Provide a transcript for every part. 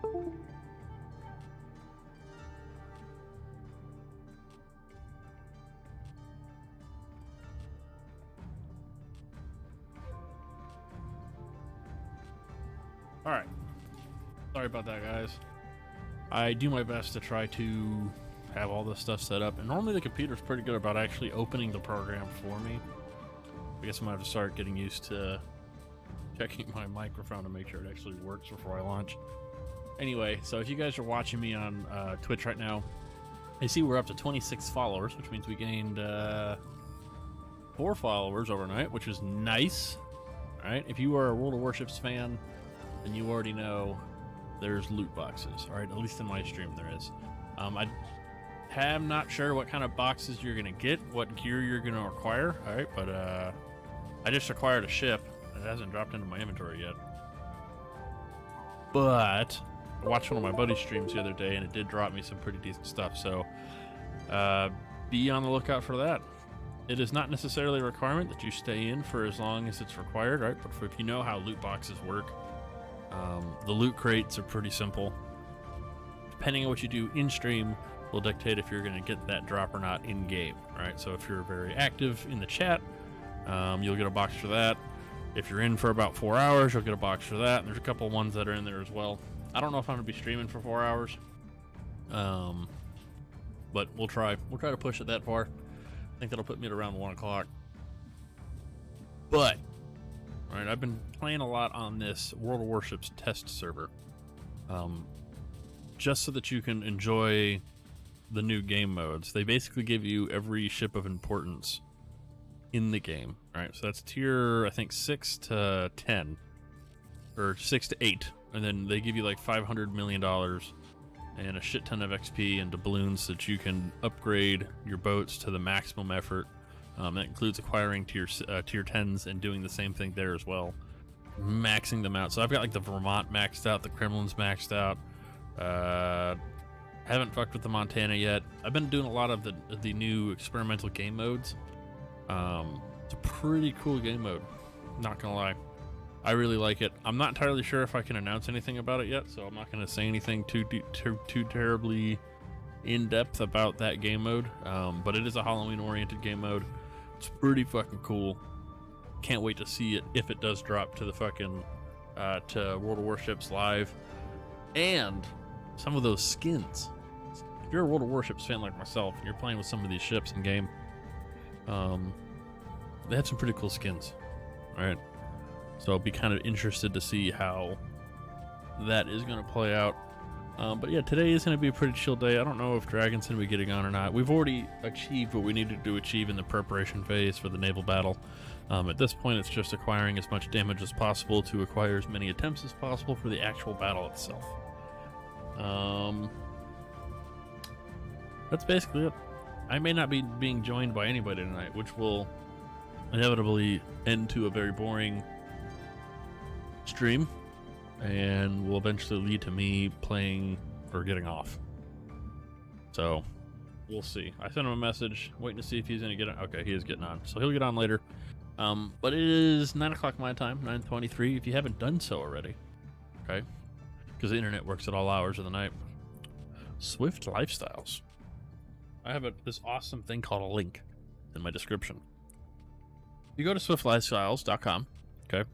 All right. Sorry about that, guys. I do my best to try to have all this stuff set up, and normally the computer's pretty good about actually opening the program for me. I guess I'm gonna have to start getting used to checking my microphone to make sure it actually works before I launch. Anyway, so if you guys are watching me on Twitch right now, I see we're up to 26 followers, which means we gained 4 followers overnight, which is nice. All right, if you are a World of Warships fan, then you already know there's loot boxes. All right, at least in my stream there is. I am not sure what kind of boxes you're gonna get, what gear you're gonna acquire. All right, but I just acquired a ship. It hasn't dropped into my inventory yet. But I watched one of my buddy's streams the other day, and it did drop me some pretty decent stuff. So be on the lookout for that. It is not necessarily a requirement that you stay in for as long as it's required, right? But if you know how loot boxes work, the loot crates are pretty simple. Depending on what you do in stream will dictate if you're going to get that drop or not in game, right? So if you're very active in the chat, you'll get a box for that. If you're in for about 4 hours, you'll get a box for that. And there's a couple ones that are in there as well. I don't know if I'm going to be streaming for 4 hours, but we'll try to push it that far. I think that'll put me at around 1 o'clock. But all right, I've been playing a lot on this World of Warships test server, just so that you can enjoy the new game modes. They basically give you every ship of importance in the game. All right, so that's tier, I think, 6 to 10, or 6 to 8, and then they give you like $500 million and a shit ton of XP and doubloons so that you can upgrade your boats to the maximum effort. That includes acquiring tier 10s and doing the same thing there as well, maxing them out. So I've got like the Vermont maxed out, the Kremlin's maxed out. Haven't fucked with the Montana yet. I've been doing a lot of the new experimental game modes. It's a pretty cool game mode, not gonna lie. I really like it. I'm not entirely sure if I can announce anything about it yet, so I'm not gonna say anything too terribly in depth about that game mode. But it is a Halloween oriented game mode. It's pretty fucking cool. Can't wait to see it if it does drop to the fucking to World of Warships Live. And some of those skins. If you're a World of Warships fan like myself and you're playing with some of these ships in game, they had some pretty cool skins. All right, so I'll be kind of interested to see how that is going to play out. But yeah, today is going to be a pretty chill day. I don't know if Dragon's going to be getting on or not. We've already achieved what we needed to achieve in the preparation phase for the naval battle. At this point, it's just acquiring as much damage as possible to acquire as many attempts as possible for the actual battle itself. That's basically it. I may not be being joined by anybody tonight, which will inevitably end to a very boring stream, and will eventually lead to me playing or getting off. So we'll see. I sent him a message waiting to see if he's gonna get on. Okay, he is getting on, so he'll get on later. But it is 9 o'clock my time, 9:23 if you haven't done so already. Okay, because the internet works at all hours of the night. Swift Lifestyles. I have this awesome thing called a link in my description. You go to swiftlifestyles.com, okay?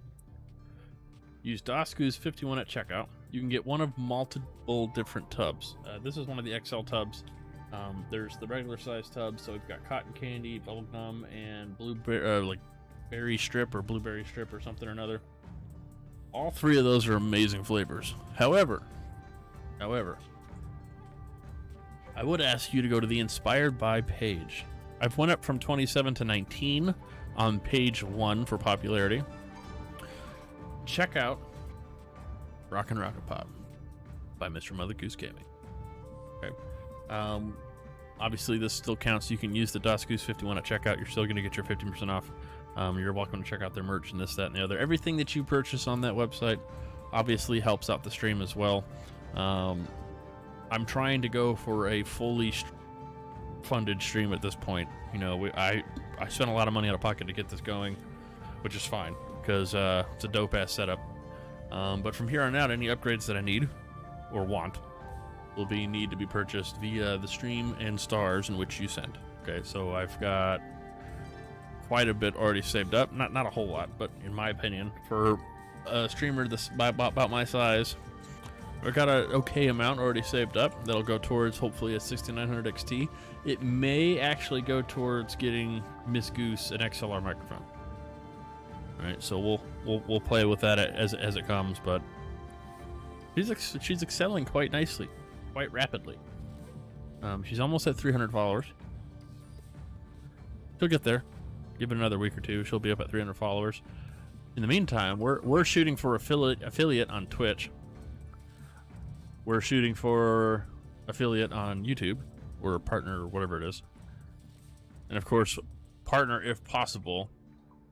Use DOSCOOS51 at checkout. You can get one of multiple different tubs. This is one of the XL tubs. There's the regular size tubs, so we've got cotton candy, bubblegum, and blueberry, like berry strip or blueberry strip or something or another. All three of those are amazing flavors. However, I would ask you to go to the Inspired By page. I've went up from 27 to 19 on page 1 for popularity. Check out Rockin' Rocket Pop by Mr. Mother Goose Gaming. Okay. Obviously, this still counts. You can use the DOSCOOS51 at checkout. You're still going to get your 15% off. You're welcome to check out their merch and this, that, and the other. Everything that you purchase on that website obviously helps out the stream as well. I'm trying to go for a fully funded stream at this point. You know, I spent a lot of money out of pocket to get this going, which is fine because it's a dope ass setup. But from here on out, any upgrades that I need, or want will need to be purchased via the stream and stars in which you send. Okay, so I've got quite a bit already saved up. Not a whole lot, but in my opinion, for a streamer this about my size, I've got an okay amount already saved up that'll go towards hopefully a 6900 XT. It may actually go towards getting Miss Goose an XLR microphone. All right, so we'll play with that as it comes, but she's excelling quite nicely, quite rapidly. She's almost at 300 followers. She'll get there. Give it another week or two. She'll be up at 300 followers. In the meantime, we're shooting for affiliate on Twitch. We're shooting for affiliate on YouTube, or partner, or whatever it is. And of course, partner, if possible,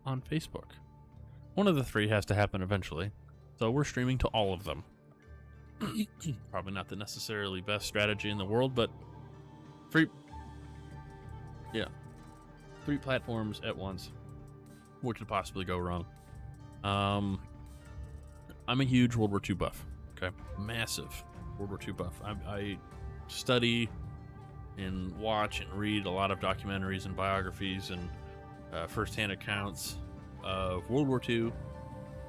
on Facebook. One of the three has to happen eventually. So we're streaming to all of them. Probably not the necessarily best strategy in the world, but three platforms at once. What could possibly go wrong? I'm a huge World War II buff. Okay, massive World War II buff. I study and watch and read a lot of documentaries and biographies and first-hand accounts of World War II,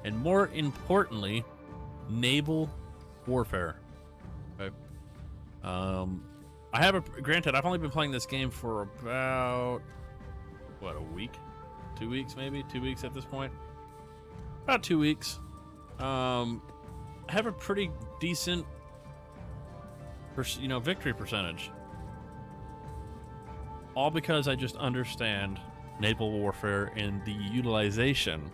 and more importantly, naval warfare. Okay. I have granted, I've only been playing this game for about a week, 2 weeks, maybe 2 weeks at this point. About 2 weeks. I have a pretty decent, victory percentage. All because I just understand naval warfare and the utilization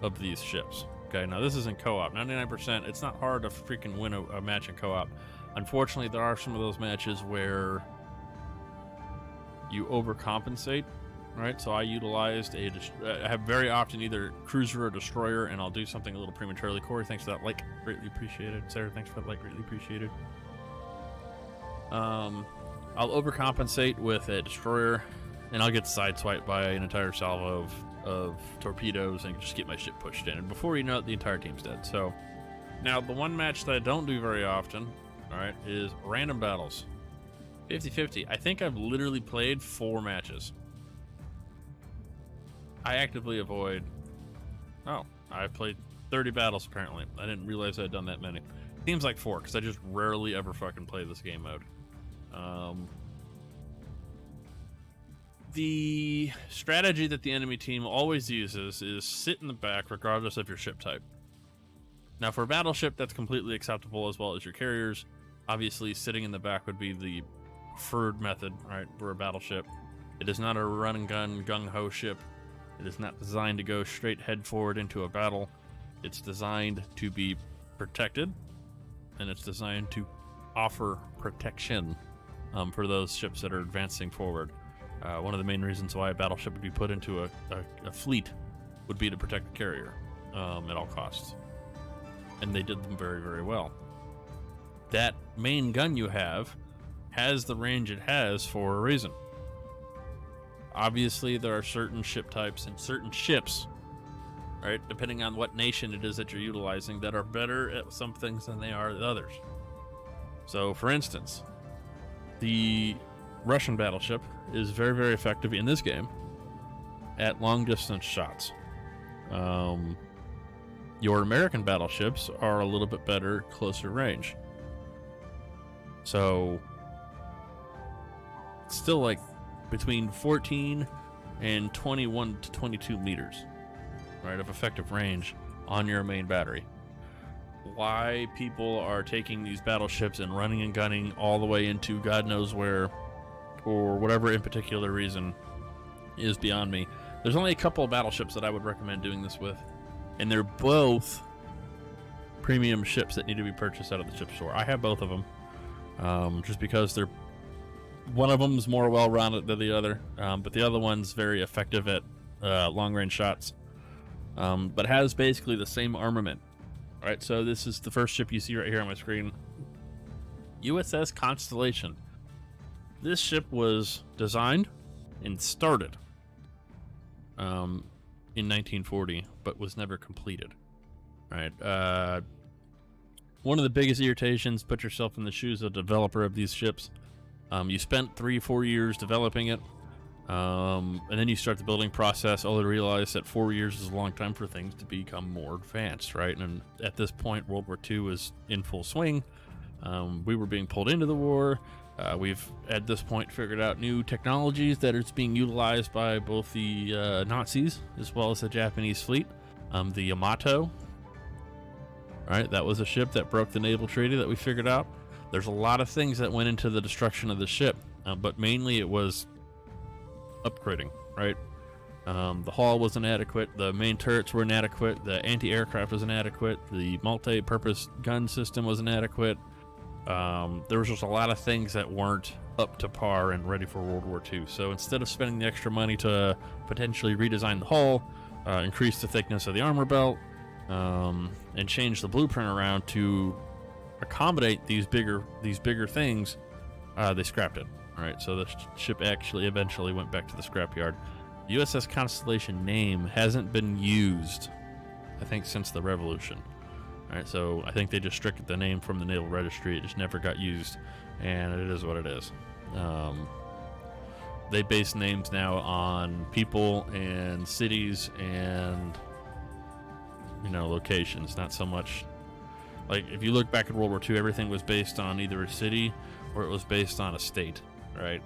of these ships. Okay, now this is in co-op. 99%. It's not hard to freaking win a match in co-op. Unfortunately, there are some of those matches where you overcompensate. Right, so I utilized I have very often either cruiser or destroyer, and I'll do something a little prematurely. Corey, thanks for that like, greatly appreciated. Sarah, thanks for that like, greatly appreciated. I'll overcompensate with a destroyer, and I'll get sideswiped by an entire salvo of torpedoes and just get my ship pushed in. And before you know it, the entire team's dead. So now the one match that I don't do very often, all right, is random battles. 50-50. I think I've literally played 4 matches. I actively avoid... Oh, I've played 30 battles apparently. I didn't realize I had done that many. Seems like 4, because I just rarely ever fucking play this game mode. The strategy that the enemy team always uses is sit in the back regardless of your ship type. Now for a battleship, that's completely acceptable, as well as your carriers. Obviously, sitting in the back would be the preferred method, right, for a battleship. It is not a run and gun gung-ho ship. It is not designed to go straight head forward into a battle. It's designed to be protected, and it's designed to offer protection for those ships that are advancing forward. One of the main reasons why a battleship would be put into a fleet would be to protect the carrier at all costs. And they did them very, very well. That main gun you have has the range it has for a reason. Obviously, there are certain ship types and certain ships, right, depending on what nation it is that you're utilizing, that are better at some things than they are at others. So, for instance, the Russian battleship is very, very effective in this game at long-distance shots. Your American battleships are a little bit better closer range. So, it's still like between 14 and 21 to 22 meters, right, of effective range on your main battery. Why people are taking these battleships and running and gunning all the way into God knows where, or whatever in particular reason, is beyond me. There's only a couple of battleships that I would recommend doing this with, and they're both premium ships that need to be purchased out of the ship store. I have both of them, just because they're, one of them's more well-rounded than the other, but the other one's very effective at long-range shots, but has basically the same armament. All right, so this is the first ship you see right here on my screen, USS Constellation. This ship was designed and started in 1940, but was never completed. Right. one of the biggest irritations, put yourself in the shoes of the developer of these ships. You spent 3-4 years developing it, and then you start the building process, only to realize that 4 years is a long time for things to become more advanced, right? And at this point, World War II was in full swing. We were being pulled into the war. We've, at this point, figured out new technologies that are being utilized by both the Nazis as well as the Japanese fleet. The Yamato, right? That was a ship that broke the naval treaty that we figured out. There's a lot of things that went into the destruction of the ship, but mainly it was upgrading, right? The hull was inadequate, the main turrets were inadequate, the anti-aircraft was inadequate, the multi-purpose gun system was inadequate. There was just a lot of things that weren't up to par and ready for World War II. So instead of spending the extra money to potentially redesign the hull, increase the thickness of the armor belt, and change the blueprint around to accommodate these bigger things, they scrapped it. All right, so the ship actually eventually went back to the scrapyard. The USS Constellation name hasn't been used, I think, since the Revolution. All right, so I think they just stricken the name from the Naval Registry. It just never got used, and it is what it is. They base names now on people and cities and, you know, locations, not so much. Like, if you look back at World War II, everything was based on either a city or it was based on a state, right?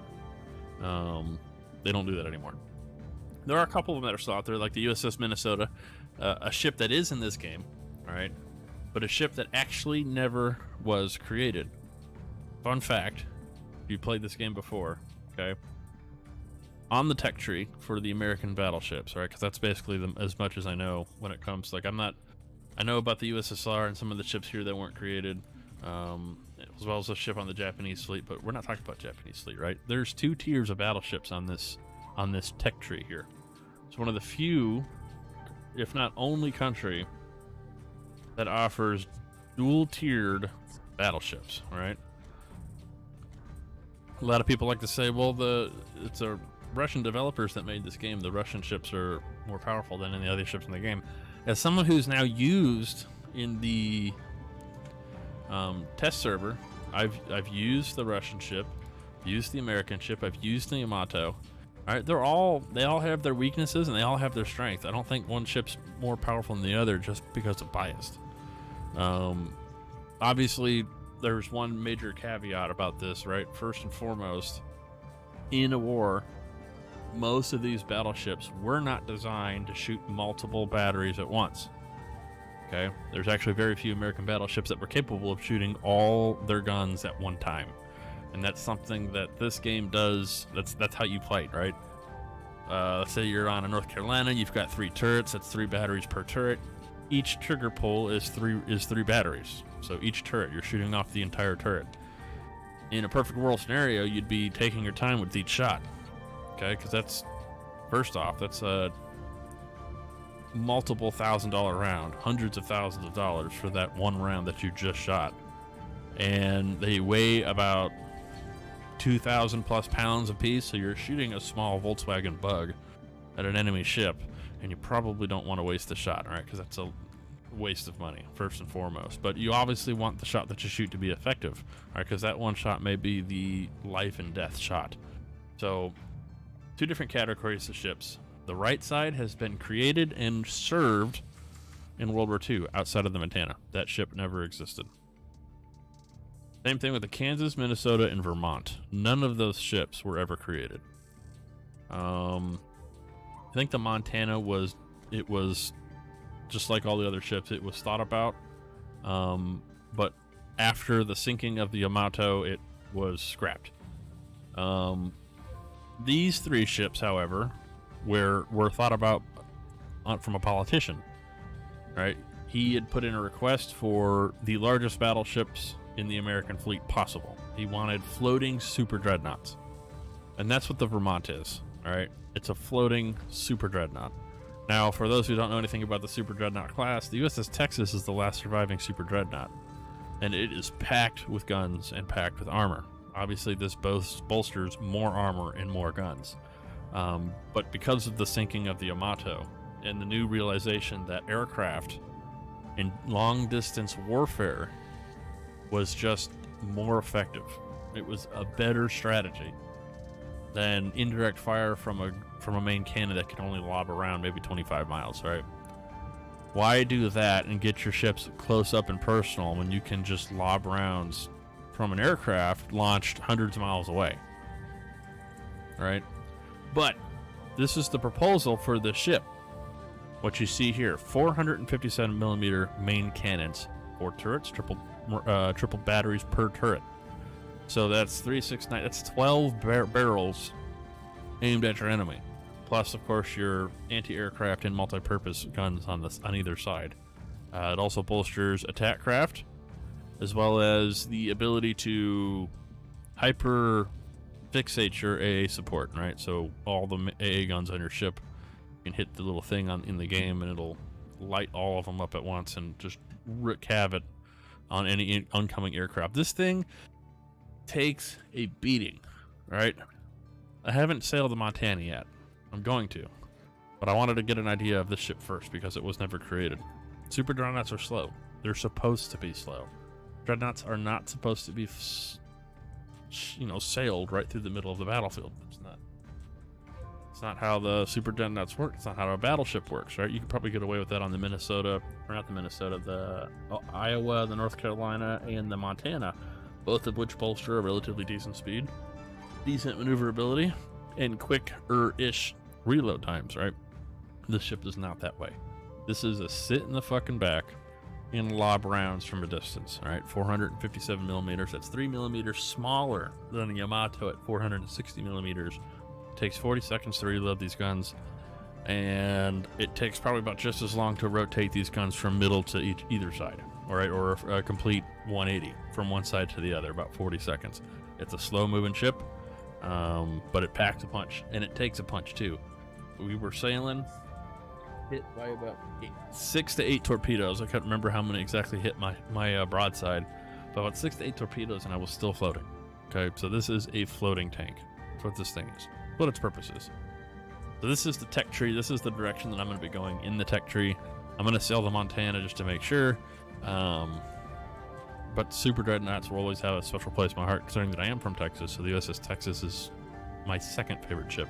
They don't do that anymore. There are a couple of them that are still out there, like the USS Minnesota, a ship that is in this game, all right? But a ship that actually never was created. Fun fact, if you played this game before, okay? On the tech tree for the American battleships, right? Because that's basically as much as I know when it comes, like, I know about the USSR and some of the ships here that weren't created, as well as a ship on the Japanese fleet, but we're not talking about Japanese fleet, right? There's 2 tiers of battleships on this tech tree here. It's one of the few, if not only country, that offers dual-tiered battleships, right? A lot of people like to say, well, it's a Russian developers that made this game. The Russian ships are more powerful than any other ships in the game. As someone who's now used in the test server, I've used the Russian ship, used the American ship, I've used the Yamato. All right, they all have their weaknesses and they all have their strength. I don't think one ship's more powerful than the other just because of bias. Obviously, there's one major caveat about this, right? First and foremost, in a war, most of these battleships were not designed to shoot multiple batteries at once. Okay, there's actually very few American battleships that were capable of shooting all their guns at one time, and that's something that this game does. That's how you play it, right? Let's say you're on a North Carolina, you've got 3 turrets. That's 3 batteries per turret. Each trigger pull is three batteries. So each turret, you're shooting off the entire turret. In a perfect world scenario, you'd be taking your time with each shot. Okay, because that's, first off, that's a multiple $1,000 round, hundreds of thousands of dollars for that one round that you just shot. And they weigh about 2,000 plus pounds a piece, so you're shooting a small Volkswagen Bug at an enemy ship, and you probably don't want to waste the shot, right? Because that's a waste of money, first and foremost. But you obviously want the shot that you shoot to be effective, right? Because that one shot may be the life and death shot. So, 2 different categories of ships. The right side has been created and served in World War II outside of the Montana. That ship never existed. Same thing with the Kansas, Minnesota, and Vermont. None of those ships were ever created. I think the Montana was just like all the other ships. It was thought about, but after the sinking of the Yamato, it was scrapped. These 3 ships, however, were thought about from a politician, right? He had put in a request for the largest battleships in the American fleet possible. He wanted floating super dreadnoughts, and that's what the Vermont is. All right, it's a floating super dreadnought. Now, for those who don't know anything about the super dreadnought class, the USS Texas is the last surviving super dreadnought, and it is packed with guns and packed with armor. Obviously, this bolsters more armor and more guns. But because of the sinking of the Yamato and the new realization that aircraft in long-distance warfare was just more effective. It was a better strategy than indirect fire from a main cannon that can only lob around maybe 25 miles, right? Why do that and get your ships close up and personal when you can just lob rounds from an aircraft launched hundreds of miles away, right? But this is the proposal for the ship. What you see here, 457 millimeter main cannons, 4 turrets, triple batteries per turret. So that's 369. That's 12 barrels aimed at your enemy. Plus, of course, your anti-aircraft and multi-purpose guns on either side. It also bolsters attack craft, as well as the ability to hyper fixate your AA support. Right, so all the AA guns on your ship, you can hit the little thing in the game, and it'll light all of them up at once and just wreak havoc on any oncoming aircraft. This thing takes a beating, right? I haven't sailed the Montana yet. I'm going to, but I wanted to get an idea of this ship first because it was never created. Super dreadnoughts are slow. They're supposed to be slow. Dreadnoughts are not supposed to be, sailed right through the middle of the battlefield. It's not how the super dreadnoughts work. It's not how a battleship works, right? You could probably get away with that on the the Iowa, the North Carolina, and the Montana, both of which bolster a relatively decent speed, decent maneuverability, and quick-ish reload times, right? This ship is not that way. This is a sit in the fucking back and lob rounds from a distance, right? 457 millimeters. That's 3 millimeters smaller than a Yamato at 460 millimeters. It takes 40 seconds to reload these guns, and it takes probably about just as long to rotate these guns from middle to either side, all right? Or a complete 180 from one side to the other, about 40 seconds. It's a slow-moving ship, but it packs a punch, and it takes a punch too. We were sailing, hit by about 6 to 8 torpedoes. I can't remember how many exactly hit my broadside, but about 6 to 8 torpedoes, and I was still floating. Okay, so this is a floating tank. That's what this thing is. What its purpose is. So this is the tech tree. This is the direction that I'm going to be going in the tech tree. I'm going to sail the Montana just to make sure. But super dreadnoughts will always have a special place in my heart, considering that I am from Texas. So the USS Texas is my second favorite ship,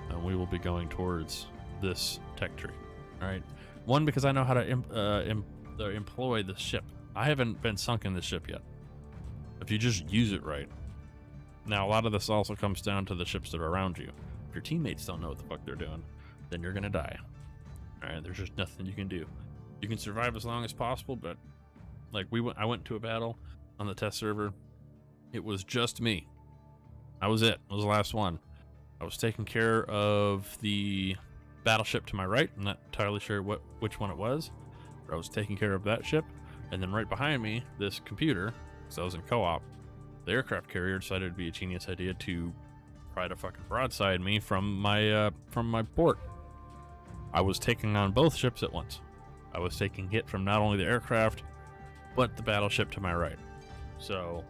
and we will be going towards this tech tree. All right, one, because I know how to employ this ship. I haven't been sunk in this ship yet. If you just use it right. Now, a lot of this also comes down to the ships that are around you. If your teammates don't know what the fuck they're doing, then you're gonna die. All right, there's just nothing you can do. You can survive as long as possible, but like I went to a battle on the test server. It was just me. I was it. I was the last one. I was taking care of the battleship to my right. I'm not entirely sure which one it was. But I was taking care of that ship, and then right behind me, this computer, because I was in co-op, the aircraft carrier decided it'd be a genius idea to try to fucking broadside me from my port. I was taking on both ships at once. I was taking hit from not only the aircraft, but the battleship to my right. So,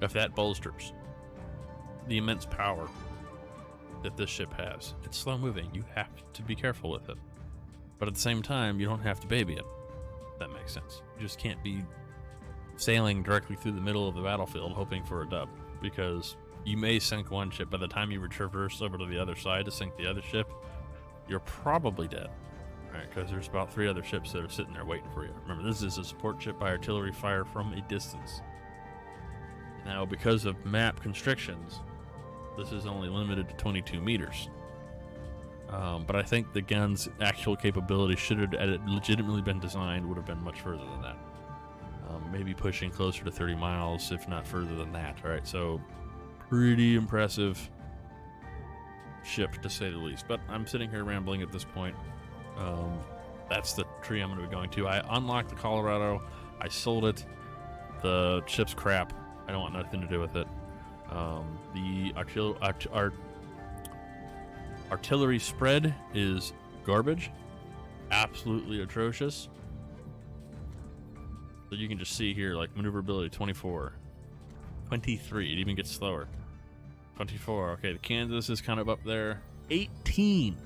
if that bolsters the immense power that this ship has, it's slow moving. You have to be careful with it. But at the same time, you don't have to baby it. If that makes sense. You just can't be sailing directly through the middle of the battlefield hoping for a dub, because you may sink one ship. By the time you traverse over to the other side to sink the other ship, you're probably dead. Right, because there's about 3 other ships that are sitting there waiting for you. Remember, this is a support ship by artillery fire from a distance. Now, because of map constrictions, this is only limited to 22 meters. But I think the gun's actual capability, should it had legitimately been designed, would have been much further than that. Maybe pushing closer to 30 miles, if not further than that. All right, so pretty impressive ship, to say the least. But I'm sitting here rambling at this point. That's the tree I'm going to be going to. I unlocked the Colorado. I sold it. The ship's crap. I don't want nothing to do with it. The artillery spread is garbage. Absolutely atrocious. So you can just see here, like, maneuverability 24. 23. It even gets slower. 24. Okay, the Kansas is kind of up there. 18.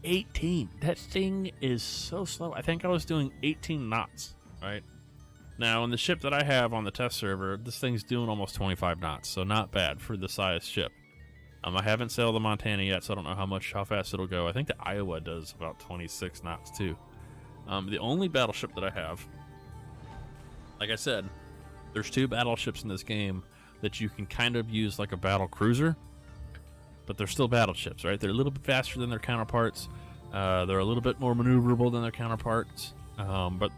18. That thing is so slow. I think I was doing 18 knots, right? Now, in the ship that I have on the test server, this thing's doing almost 25 knots, so not bad for the size ship. I haven't sailed the Montana yet, so I don't know how fast it'll go. I think the Iowa does about 26 knots too. The only battleship that I have, like I said, there's 2 battleships in this game that you can kind of use like a battle cruiser, but they're still battleships, right? They're a little bit faster than their counterparts. They're a little bit more maneuverable than their counterparts, but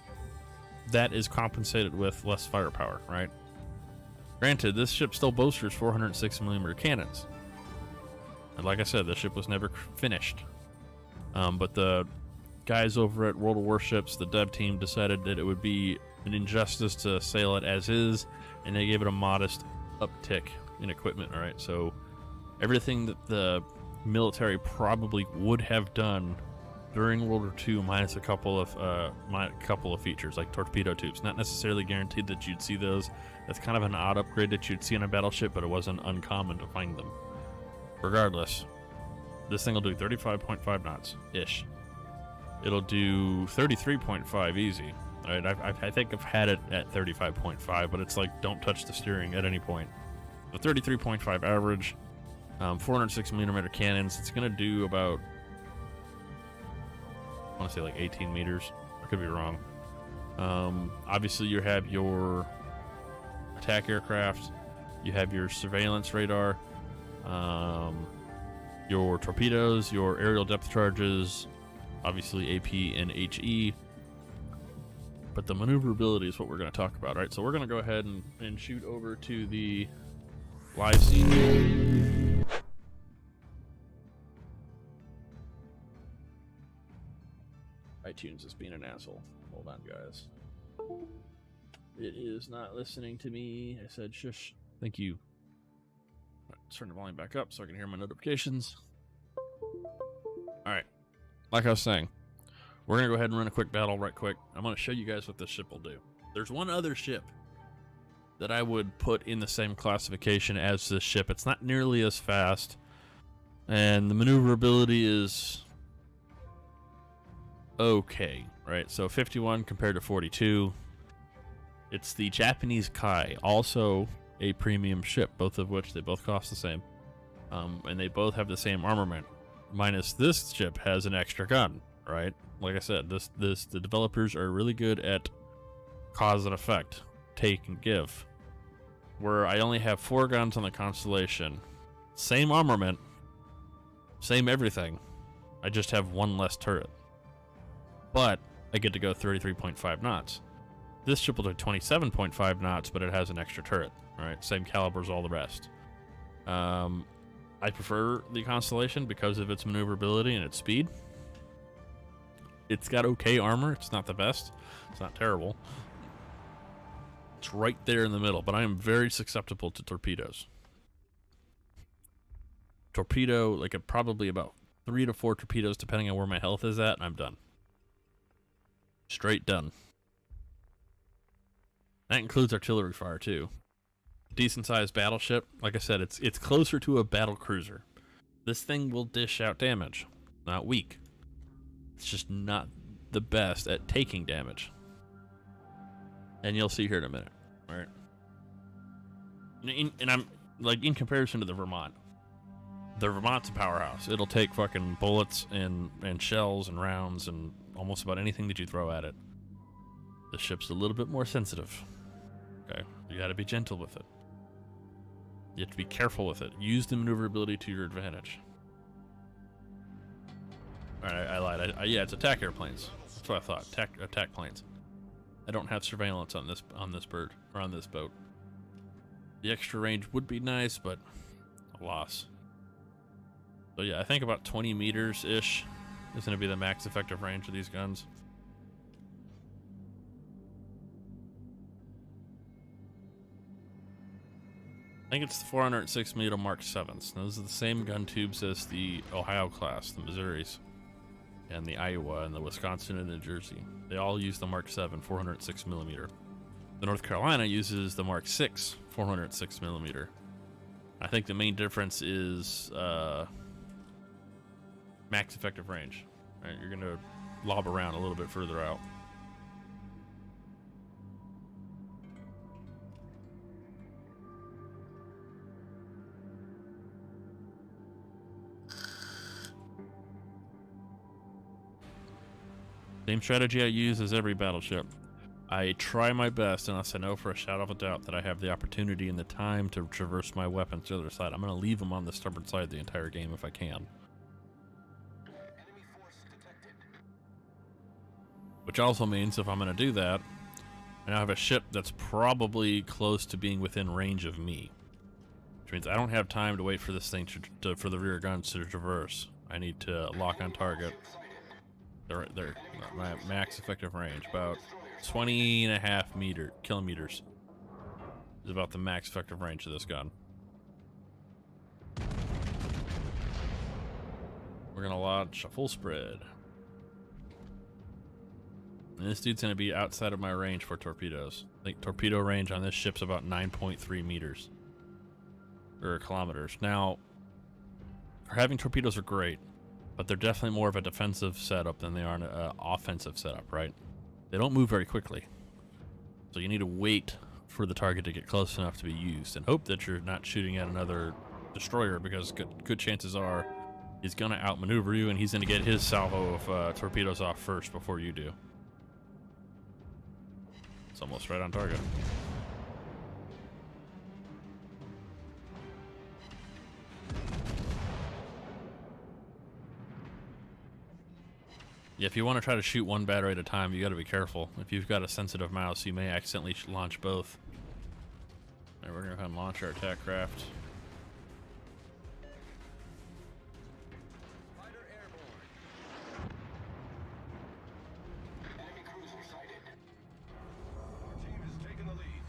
that is compensated with less firepower, right? Granted, this ship still bolsters 406mm cannons. And like I said, the ship was never finished. But the guys over at World of Warships, the dev team, decided that it would be an injustice to sail it as is, and they gave it a modest uptick in equipment, all right? So everything that the military probably would have done during World War II, minus a couple of features like torpedo tubes. Not necessarily guaranteed that you'd see those. That's kind of an odd upgrade that you'd see on a battleship, but it wasn't uncommon to find them. Regardless, this thing will do 35.5 knots ish. It'll do 33.5 easy. Right? I think I've had it at 35.5, but it's like don't touch the steering at any point. The 33.5 average, 406mm cannons. It's gonna do about, I want to say like 18 meters. I could be wrong. Obviously, you have your attack aircraft, you have your surveillance radar, your torpedoes, your aerial depth charges, obviously AP and HE. But the maneuverability is what we're going to talk about, right? So we're going to go ahead and shoot over to the live scene. iTunes is being an asshole. Hold on, guys. It is not listening to me. I said shush. Thank you. Let's turn the volume back up so I can hear my notifications. Alright. Like I was saying, we're going to go ahead and run a quick battle right quick. I'm going to show you guys what this ship will do. There's one other ship that I would put in the same classification as this ship. It's not nearly as fast, and the maneuverability is okay, right? So 51 compared to 42. It's the Japanese Kai, also a premium ship, both of which they both cost the same, and they both have the same armament, minus this ship has an extra gun, right? Like I said, the developers are really good at cause and effect, take and give. Where I only have 4 guns on the Constellation, same armament, same everything, I just have 1 less turret. But I get to go 33.5 knots. This ship will do 27.5 knots, but it has an extra turret, right? Same caliber as all the rest. I prefer the Constellation because of its maneuverability and its speed. It's got okay armor. It's not the best. It's not terrible. It's right there in the middle, but I am very susceptible to torpedoes. Torpedo, like probably about 3 to 4 torpedoes, depending on where my health is at, and I'm done. Straight done. That includes artillery fire too. Decent sized battleship. Like I said, it's closer to a battle cruiser. This thing will dish out damage. Not weak. It's just not the best at taking damage. And you'll see here in a minute. Alright. And I'm like, in comparison to the Vermont. The Vermont's a powerhouse. It'll take fucking bullets and shells and rounds and almost about anything that you throw at it. The ship's a little bit more sensitive. Okay? You gotta be gentle with it. You have to be careful with it. Use the maneuverability to your advantage. Alright, I lied. Yeah, it's attack airplanes. That's what I thought. Attack planes. I don't have surveillance on this bird, or on this boat. The extra range would be nice, but a loss. So yeah, I think about 20 meters-ish is going to be the max effective range of these guns. I think it's the 406mm Mark 7s. Those are the same gun tubes as the Ohio class, the Missouris, and the Iowa, and the Wisconsin, and the Jersey. They all use the Mark 7 406mm. The North Carolina uses the Mark 6 406mm. I think the main difference is max effective range. Right, you're going to lob around a little bit further out. Same strategy I use as every battleship. I try my best, unless I know for a shadow of a doubt that I have the opportunity and the time to traverse my weapons to the other side. I'm going to leave them on the starboard side the entire game if I can. Which also means if I'm going to do that, I now have a ship that's probably close to being within range of me. Which means I don't have time to wait for this thing for the rear guns to traverse. I need to lock on target. They're my max effective range, about 20.5 kilometers is about the max effective range of this gun. We're gonna launch a full spread. And this dude's gonna be outside of my range for torpedoes. I think torpedo range on this ship's about 9.3 meters. Or kilometers. Now, having torpedoes are great, but they're definitely more of a defensive setup than they are an offensive setup, right? They don't move very quickly. So you need to wait for the target to get close enough to be used and hope that you're not shooting at another destroyer, because good chances are he's going to outmaneuver you and he's going to get his salvo of torpedoes off first before you do. It's almost right on target. Yeah, if you want to try to shoot one battery at a time, you got to be careful. If you've got a sensitive mouse, you may accidentally launch both. Alright, we're going to go ahead and launch our attack craft. Fighter airborne. Enemy cruiser sighted. Our team has taken the lead.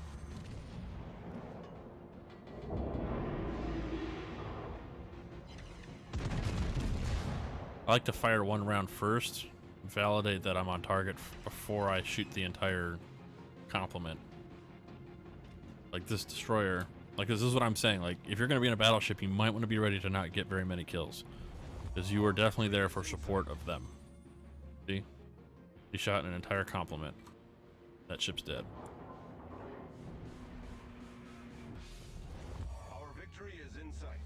I like to fire one round first, validate that I'm on target before I shoot the entire complement. Like this destroyer, like this is what I'm saying, like if you're going to be in a battleship, you might want to be ready to not get very many kills, because you are definitely there for support of them. See? He shot an entire complement. That ship's dead. Our victory is in sight.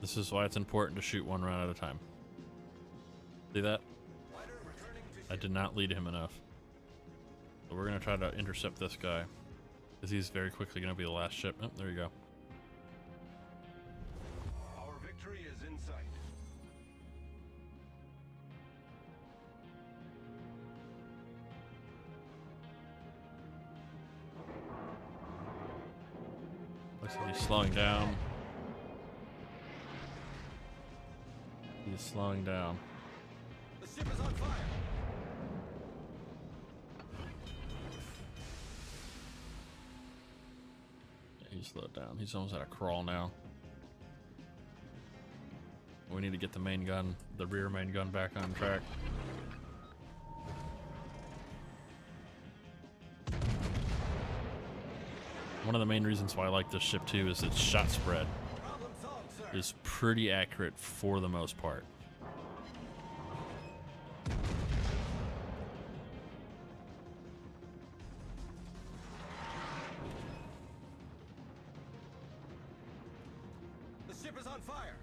This is why it's important to shoot one round at a time. See that? Fighter returning to I did not lead him enough. So we're going to try to intercept this guy, because he's very quickly going to be the last ship. Oh, there you go. Our victory is in sight. Looks like he's slowing down. He's slowing down. The ship is on fire. Yeah, he's slowed down. He's almost at a crawl now. We need to get the main gun, the rear main gun, back on track. One of the main reasons why I like this ship too is its shot spread Problem solved, sir. is pretty accurate for the most part. The ship is on fire.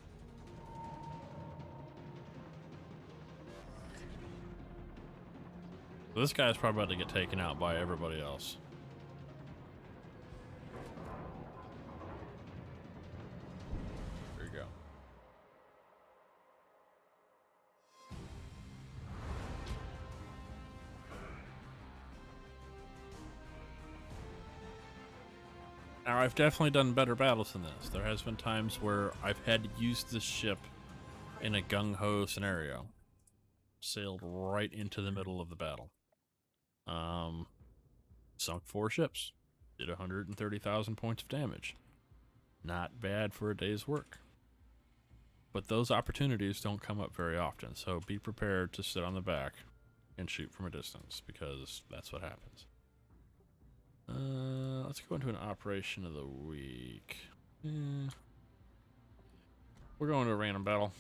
So this guy's probably about to get taken out by everybody else. There you go. Now, I've definitely done better battles than this. There has been times where I've had to use this ship in a gung-ho scenario. Sailed right into the middle of the battle. Sunk 4 ships. Did 130,000 points of damage. Not bad for a day's work. But those opportunities don't come up very often, so be prepared to sit on the back and shoot from a distance, because that's what happens. Let's go into an operation of the week. We're going to a random battle.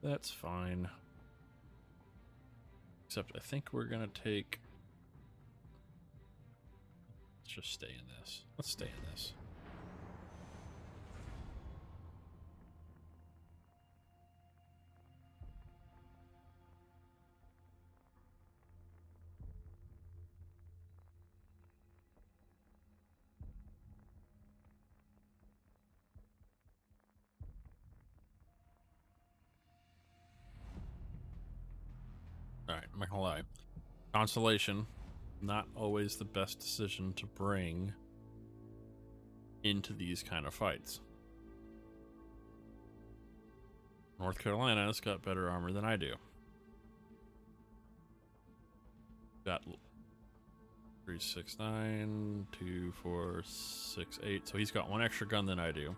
That's fine. Except I think we're going to take Let's just stay in this. Let's stay in this. Alright, I'm not gonna lie. Constellation, not always the best decision to bring into these kind of fights. North Carolina's got better armor than I do. Got 369, 2, 4, 6, 8. So he's got one extra gun than I do.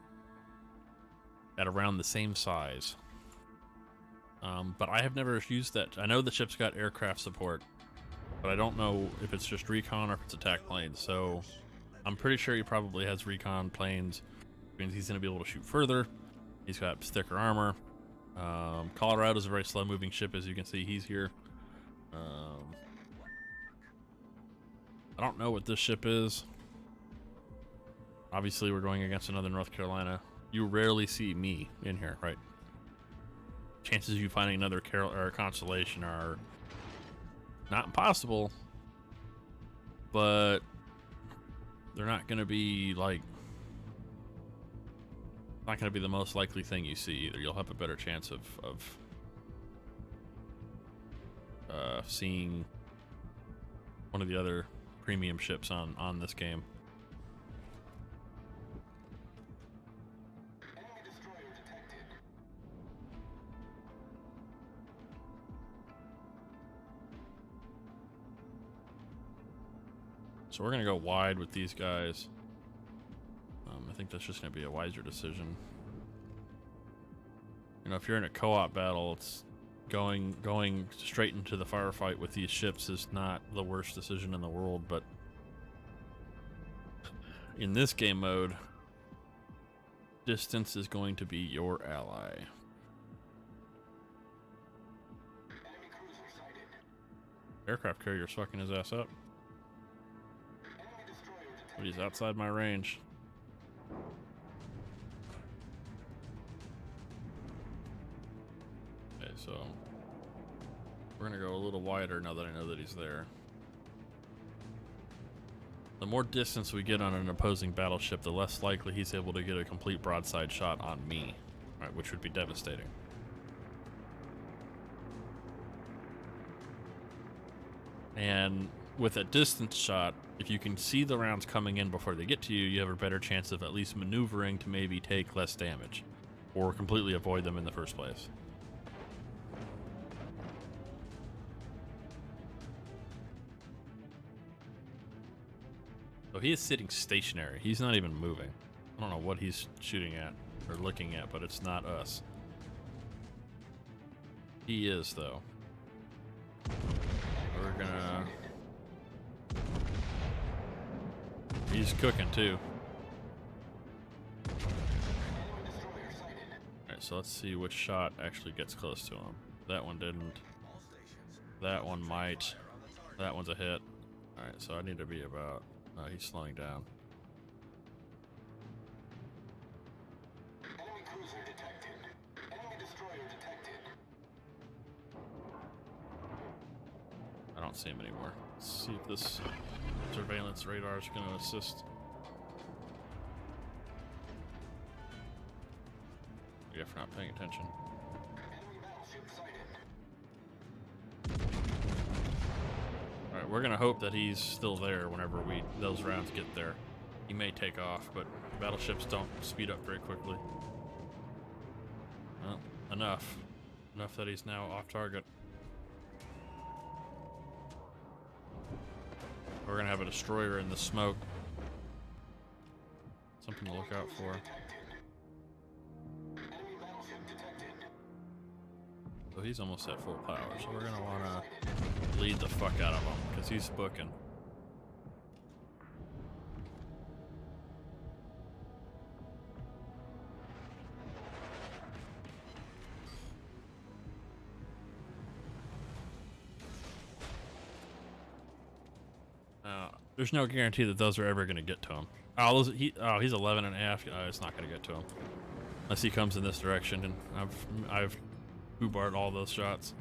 At around the same size. But I have never used that. I know the ship's got aircraft support, but I don't know if it's just recon or if it's attack planes. So I'm pretty sure he probably has recon planes, which means he's going to be able to shoot further. He's got thicker armor. Colorado's a very slow moving ship, as you can see. He's here. I don't know what this ship is. Obviously, we're going against another North Carolina. You rarely see me in here, right? Chances of you finding another Constellation are not impossible, but they're not going to be like, not going to be the most likely thing you see either. You'll have a better chance of seeing one of the other premium ships on this game. Enemy destroyer detected. So we're gonna go wide with these guys. I think that's just gonna be a wiser decision. You know, if you're in a co-op battle, it's going straight into the firefight with these ships is not the worst decision in the world, but in this game mode, distance is going to be your ally. Enemy cruiser sighted. Aircraft carrier's fucking his ass up, Enemy destroyer detected. but he's outside my range. Okay, so we're gonna go a little wider now that I know that he's there. The more distance we get on an opposing battleship, the less likely he's able to get a complete broadside shot on me, right, which would be devastating. And with a distance shot, if you can see the rounds coming in before they get to you, you have a better chance of at least maneuvering to maybe take less damage or completely avoid them in the first place. So he is sitting stationary. He's not even moving. I don't know what he's shooting at or looking at, but it's not us. He is, though. We're gonna... He's cooking, too. Enemy destroyer sighted. Alright, so let's see which shot actually gets close to him. That one didn't. All stations. That one might. Fire on the target. That one's a hit. Alright, so I need to be about... he's slowing down. Enemy cruiser detected. Enemy destroyer detected. I don't see him anymore. Let's see if this surveillance radar is going to assist. Yeah, for not paying attention. Enemy battleship sighted. Alright, we're going to hope that he's still there whenever those rounds get there. He may take off, but battleships don't speed up very quickly. Well, enough. Enough that he's now off target. We're gonna have a destroyer in the smoke. Something to look out for. Enemy battleship detected. So he's almost at full power, so we're gonna wanna lead the fuck out of him, because he's booking. There's no guarantee that those are ever going to get to him. Oh, he's 11 and a half. It's not going to get to him unless he comes in this direction, and I've boobarred all those shots.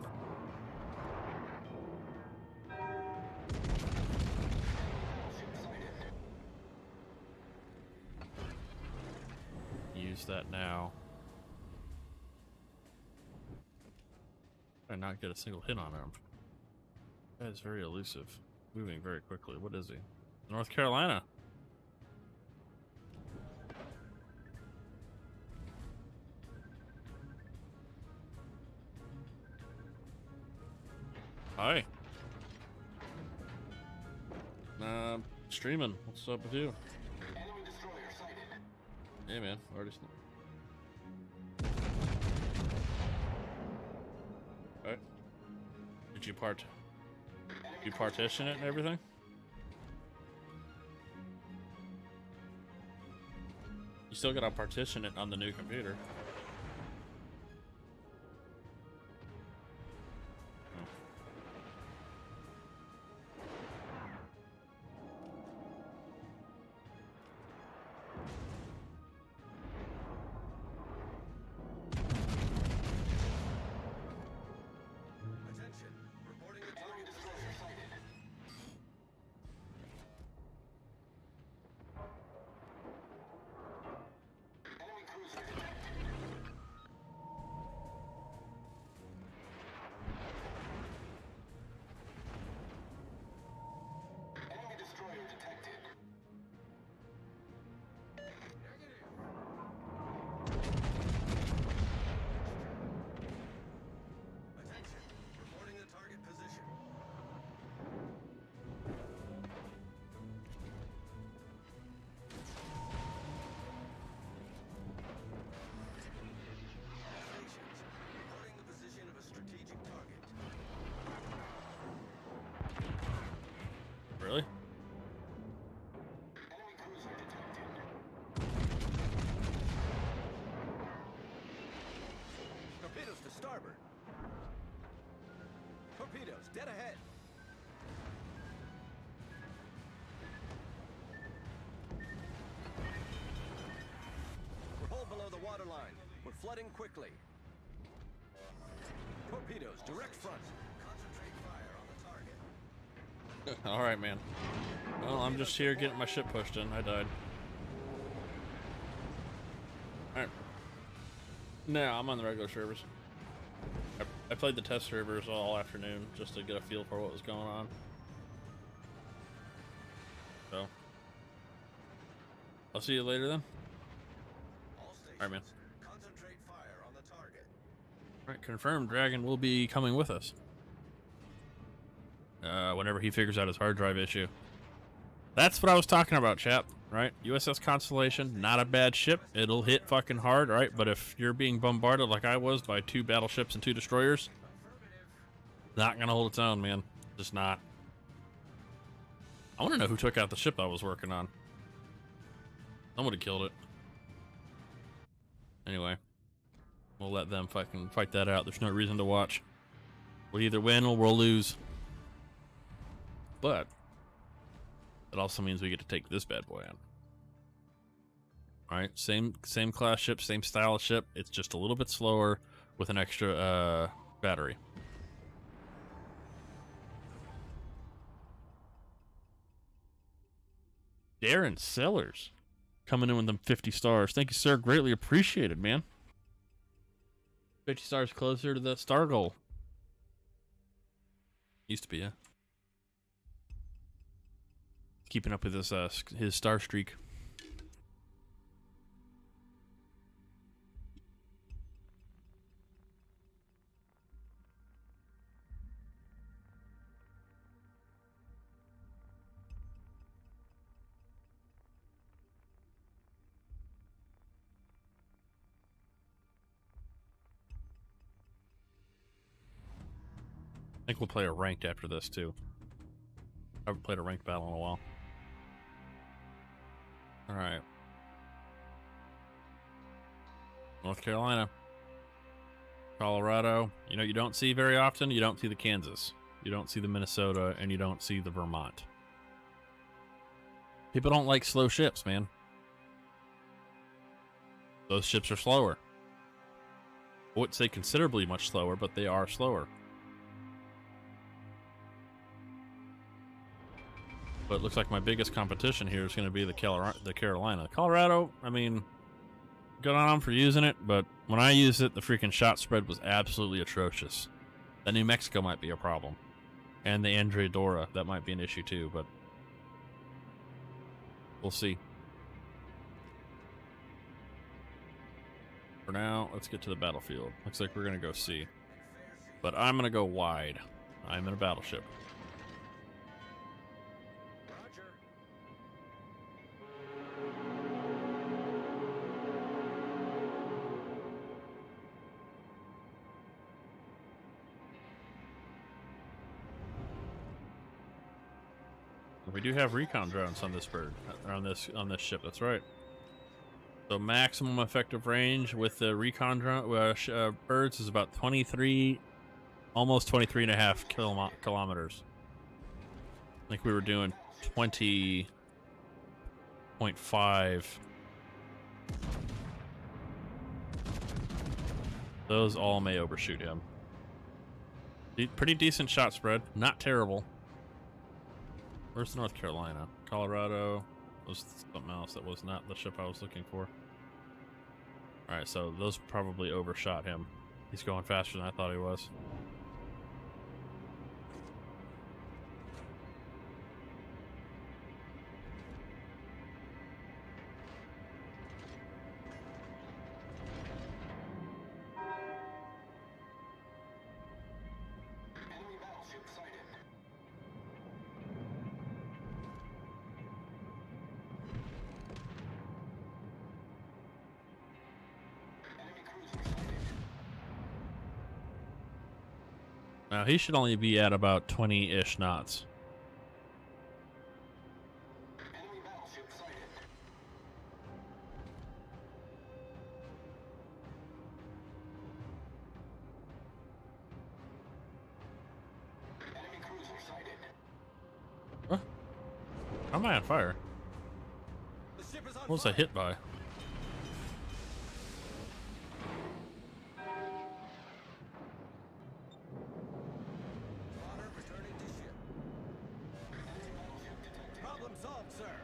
Use that now. And not get a single hit on him. That is very elusive. Moving very quickly. What is he? North Carolina. Hi. Streaming. What's up with you? Enemy destroyer sighted. Hey man, already. Alright. Did you partition it and everything? You still gotta partition it on the new computer. Attention. Reporting the enemy destroyer sighted. Enemy cruiser detected. Enemy destroyer detected. Negative. Attention. Reporting the target position. Stations. Reporting the position of a strategic target. Really? Enemy cruiser detected. Torpedoes to starboard. Torpedoes, dead ahead. We're hull below the waterline. We're flooding quickly. Torpedoes, direct front. Concentrate fire on the target. Alright, man. Well, I'm just here getting my ship pushed in. I died. Alright. No, I'm on the regular servers. I played the test servers all afternoon just to get a feel for what was going on. So, I'll see you later then. All stations. Alright, man. Concentrate fire on the target. Alright, confirmed. Dragon will be coming with us. Whenever he figures out his hard drive issue. That's what I was talking about, chap. Right? USS Constellation, not a bad ship. It'll hit fucking hard, right? But if you're being bombarded like I was by 2 battleships and 2 destroyers, not gonna hold its own, man. Just not. I want to know who took out the ship I was working on. Somebody killed it. Anyway, we'll let them fucking fight that out. There's no reason to watch. We'll either win or we'll lose. But it also means we get to take this bad boy on. All right, same class ship, same style of ship. It's just a little bit slower with an extra battery. Darren Sellers coming in with them 50 stars. Thank you, sir. Greatly appreciated, man. 50 stars closer to the star goal. Used to be, yeah. Keeping up with his star streak. I think we'll play a ranked after this too. I haven't played a ranked battle in a while. All right. North Carolina. Colorado. You know, you don't see very often. You don't see the Kansas. You don't see the Minnesota, and you don't see the Vermont. People don't like slow ships, man. Those ships are slower. I wouldn't say considerably much slower, but they are slower. But it looks like my biggest competition here is going to be the Carolina. Colorado, I mean, good on them for using it, but when I used it, the freaking shot spread was absolutely atrocious. The New Mexico might be a problem. And the Andreadora, that might be an issue too, but we'll see. For now, let's get to the battlefield. Looks like we're going to go C. But I'm going to go wide. I'm in a battleship. Roger. We do have recon drones on this bird, or on this ship. That's right. So maximum effective range with the recon drone birds is about 23, almost 23 and a half kilometers. I think we were doing 20.5. Those all may overshoot him. Pretty decent shot spread, not terrible. Where's North Carolina? Colorado was something else that was not the ship I was looking for. Alright, so those probably overshot him. He's going faster than I thought he was. Enemy battleship sighted. Enemy cruiser sighted. Now he should only be at about 20-ish knots. Enemy battleship sighted. Enemy cruiser sighted. Huh? How am I on fire? The ship is on What was I fire. hit by? Spotter returning to ship. Problem solved, sir.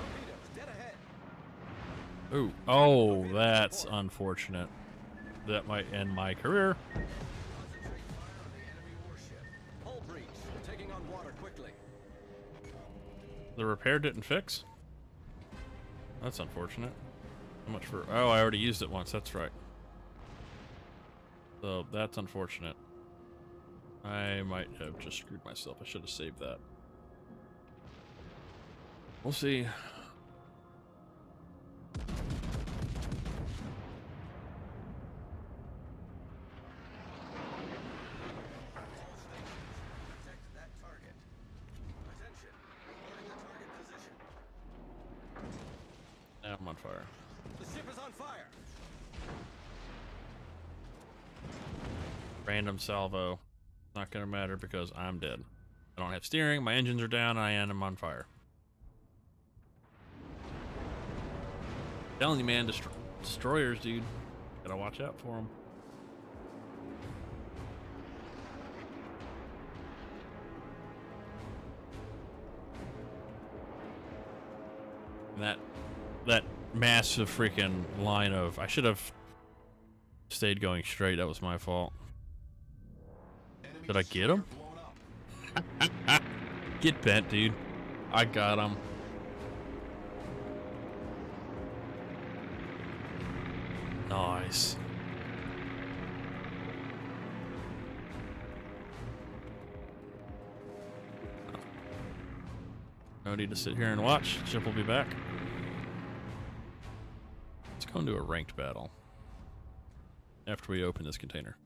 Torpedoes dead ahead. Ooh. Oh, that's unfortunate. That might end my career. Concentrate fire on the enemy warship. Hull breach. We're taking on water quickly. The repair didn't fix? That's unfortunate. How much for... Oh, I already used it once. That's right. So, that's unfortunate. I might have just screwed myself. I should have saved that. We'll see. Protect that target. Attention. Reporting the target position. Now I'm on fire. The ship is on fire. Random salvo. Not gonna matter because I'm dead. I don't have steering, my engines are down, I am on fire. Telling you, man, destroyers, dude. Gotta watch out for them. That massive freaking line of... I should have stayed going straight. That was my fault. Did I get him? Get bent, dude. I got him. Nice. No need to sit here and watch. Ship will be back. Let's go into a ranked battle after we open this container.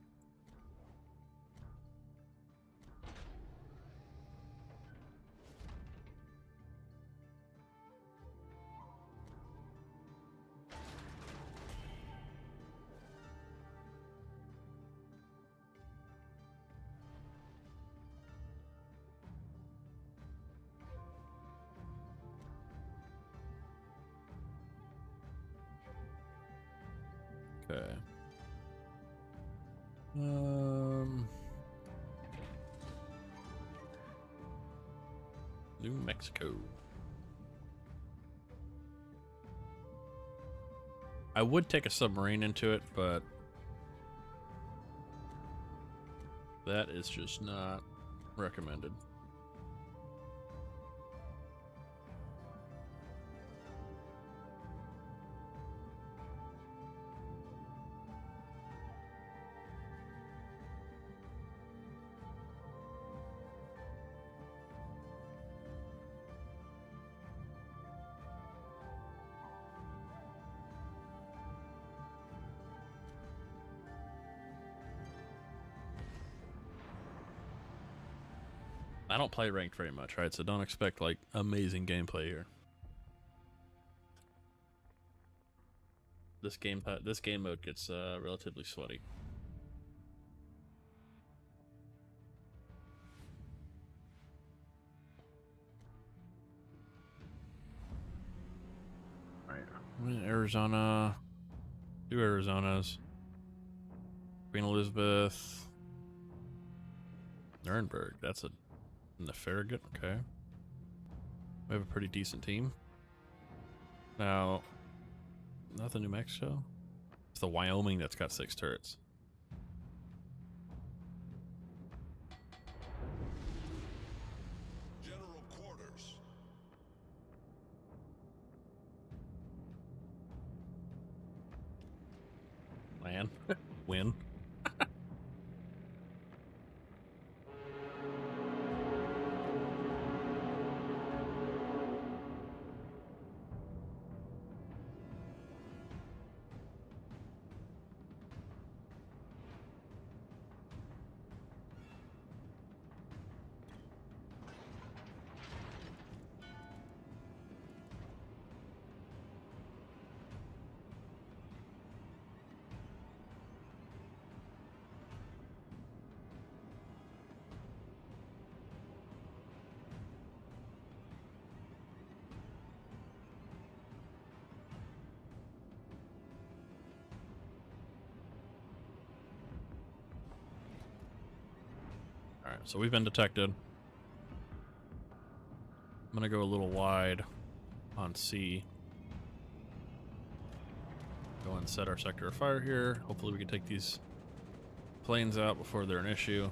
Okay. New Mexico. I would take a submarine into it, but that is just not recommended. I don't play ranked very much, right? So don't expect like amazing gameplay here. This game mode gets relatively sweaty. All right, Arizona, 2 Arizonas, Queen Elizabeth, Nuremberg. That's a Farragut. Okay, we have a pretty decent team. Now, not the New Mexico. It's the Wyoming that's got 6 turrets. General quarters. Land. Win. Alright, so we've been detected. I'm gonna go a little wide on C. Go and set our sector of fire here. Hopefully we can take these planes out before they're an issue.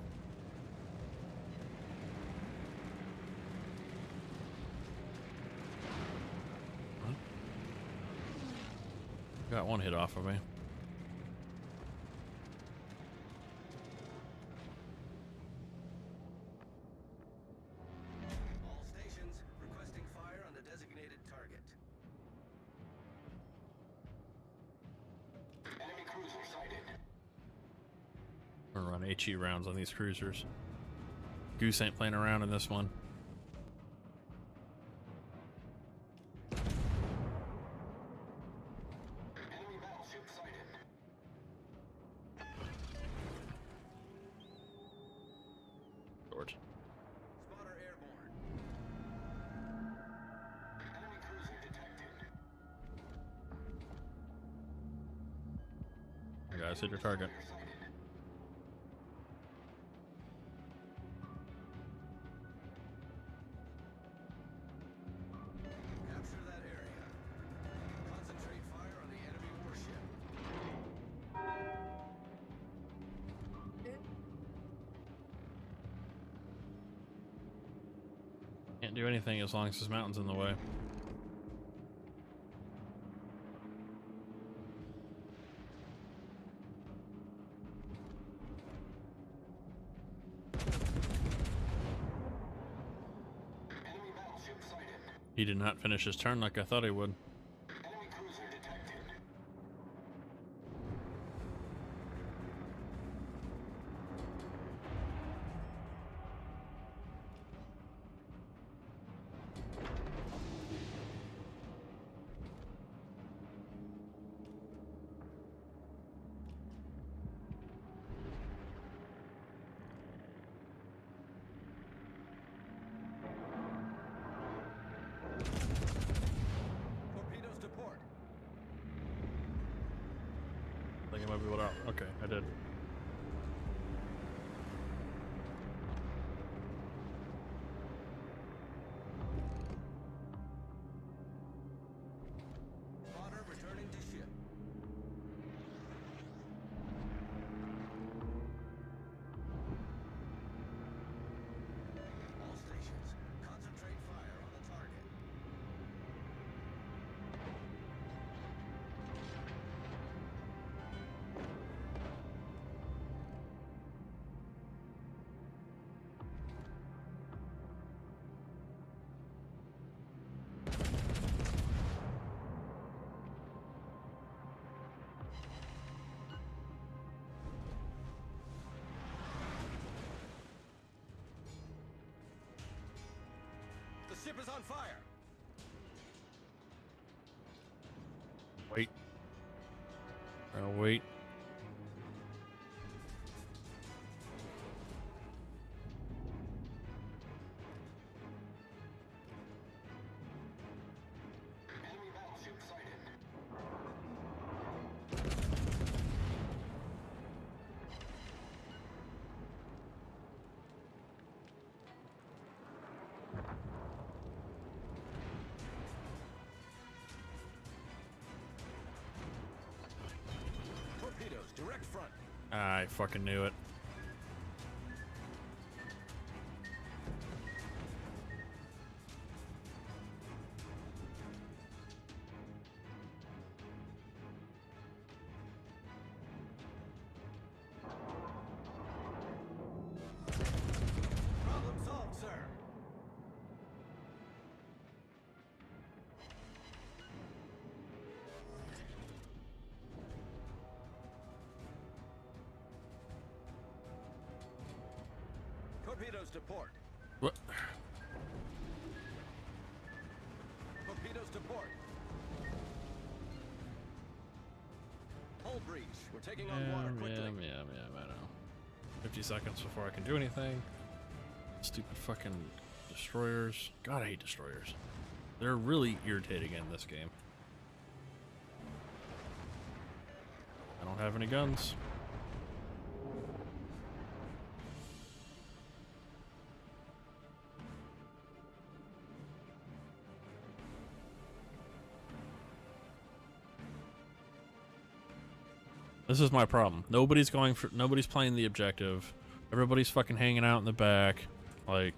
Got one hit off of me. All stations requesting fire on the designated target. Enemy cruiser sighted. We're gonna run HE rounds on these cruisers. Goose ain't playing around in this one. Enemy battleship sighted. George. Spotter airborne. Enemy cruiser detected. You guys hit your target. Sighted. Capture that area. Concentrate fire on the enemy warship. Can't do anything as long as this mountain's in the way. Enemy battleship sighted. He did not finish his turn like I thought he would. Enemy cruiser detected. think I might be able to. Okay, I did. Spotter returning to ship. All stations, concentrate fire on the target. The ship is on fire. Wait. I'll wait. Enemy battleship sighted. Torpedoes, direct front. I fucking knew it. Problem solved, sir. Torpedoes to port. What? Torpedoes to port. Hull breach. We're taking on water quickly. I know. 50 seconds before I can do anything. Stupid fucking destroyers. God, I hate destroyers. They're really irritating in this game. I don't have any guns. This is my problem. Nobody's playing the objective. Everybody's fucking hanging out in the back. Like,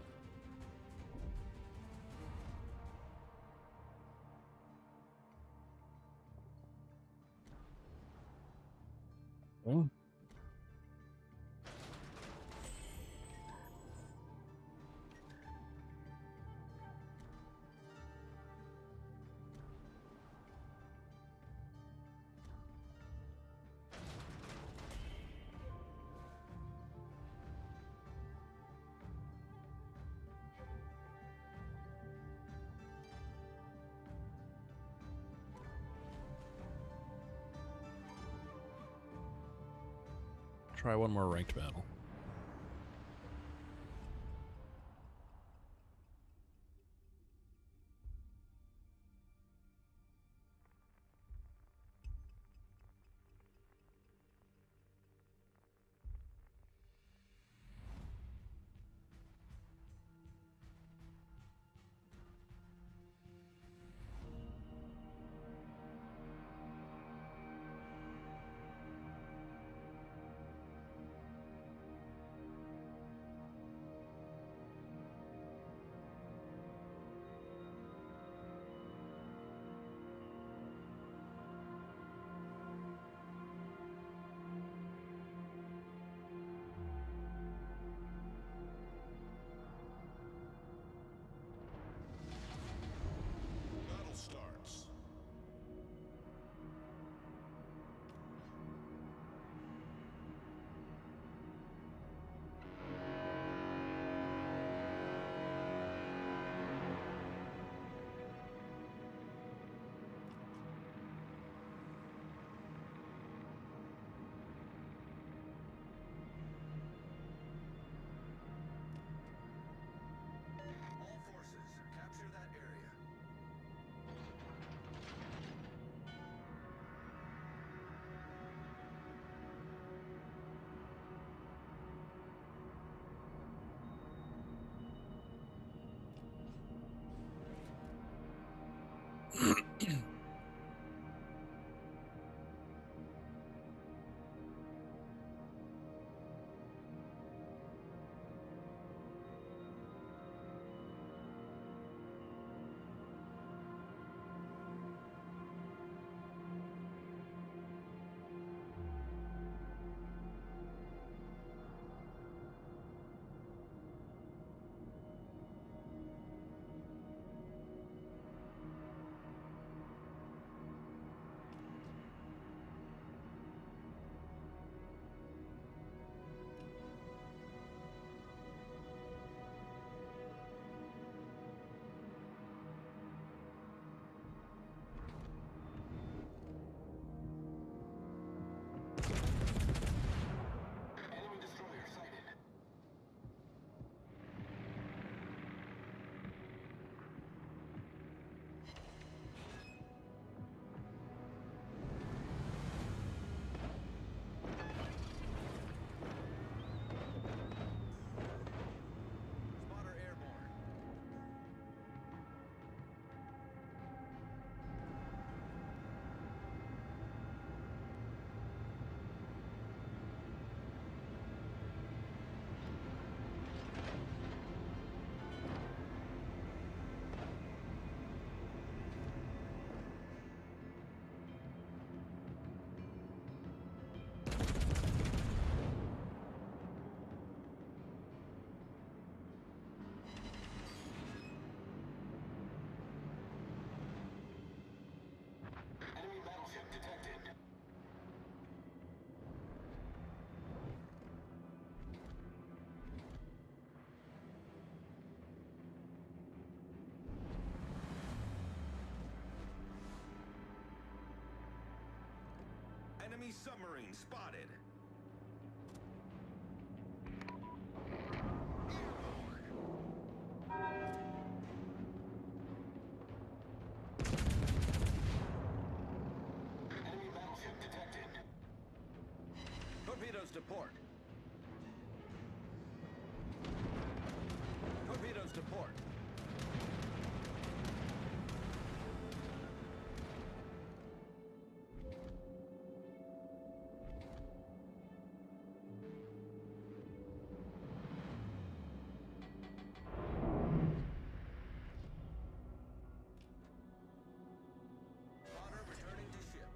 try one more ranked battle. submarine spotted. Enemy battleship detected. Torpedoes to port. Torpedoes to port. Spotter returning to ship.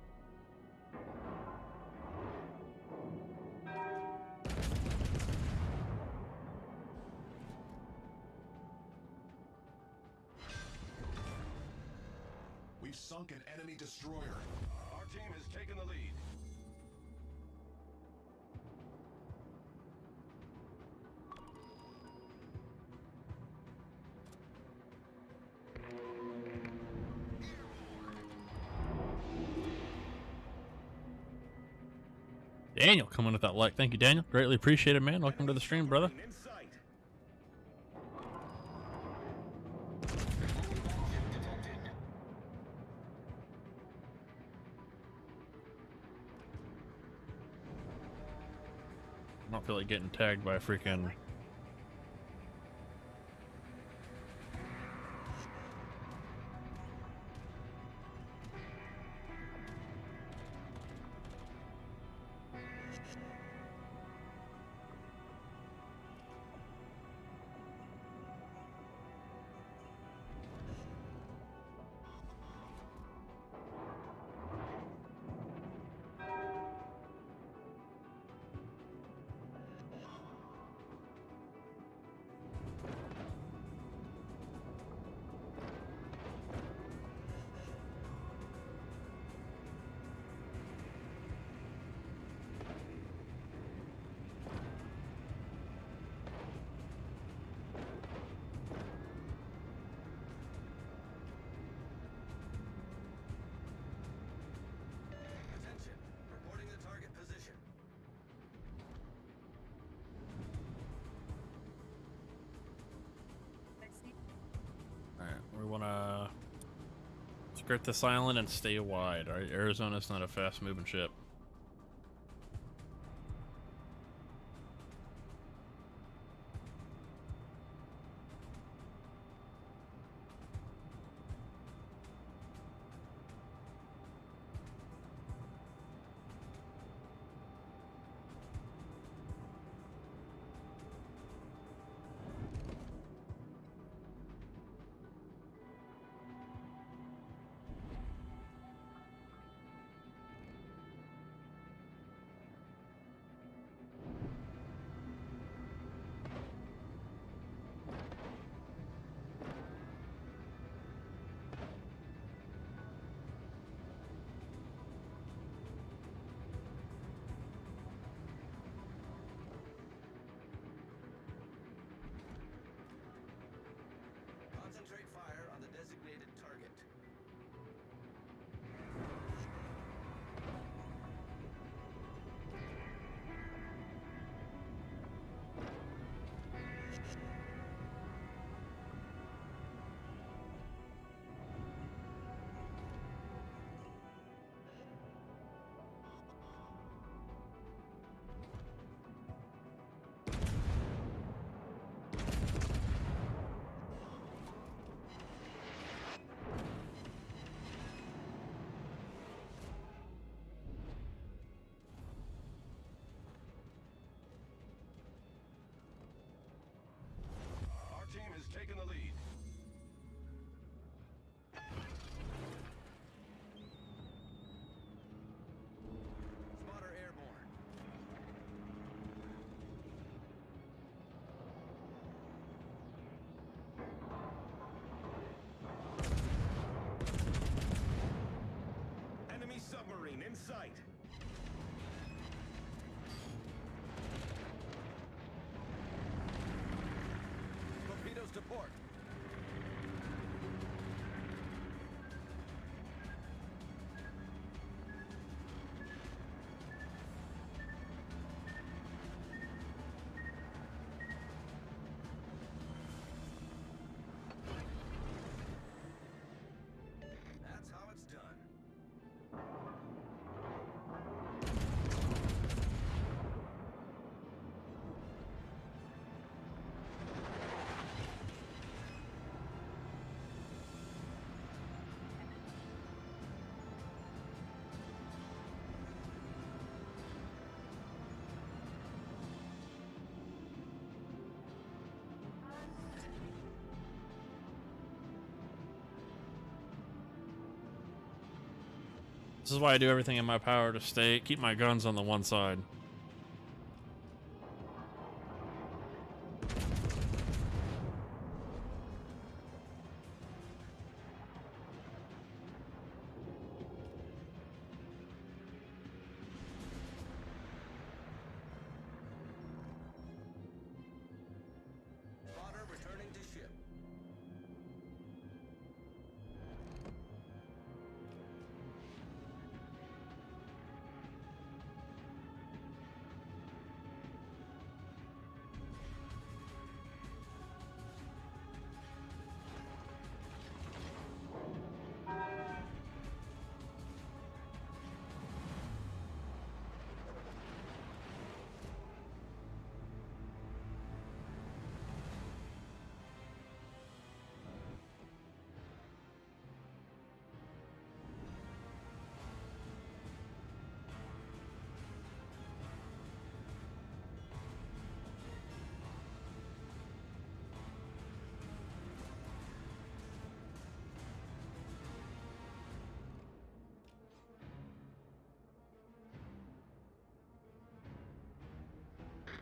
We've sunk an enemy destroyer. Our team has taken the lead. Daniel coming with that like. Thank you, Daniel. Greatly appreciated, man. Welcome to the stream, brother. Submarine in sight. I don't feel like getting tagged by a freaking. Attention. Reporting the target position. All right, we want to skirt this island and stay wide. All right, Arizona's not a fast-moving ship. Concentrate fire on the designated target. Our team has taken the lead. Spotter airborne. Enemy submarine in sight. Torpedoes to port. This is why I do everything in my power to keep my guns on the one side. Spotter returning to ship.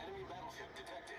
Enemy battleship detected.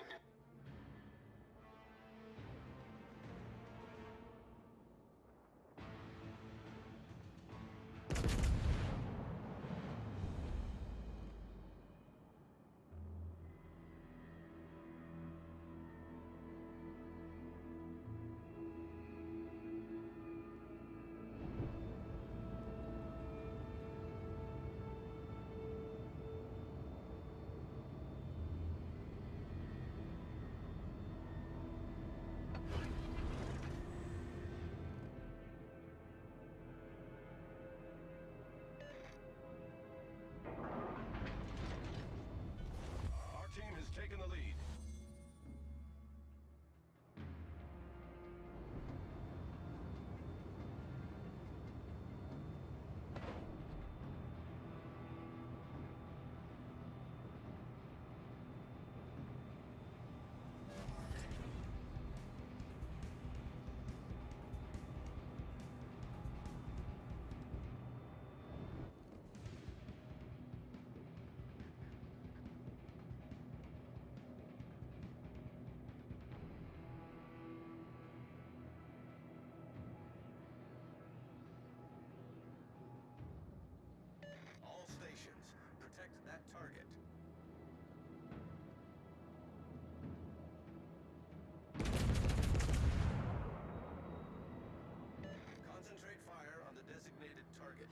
Our team has taken the lead. All stations, protect that target. Concentrate fire on the designated target.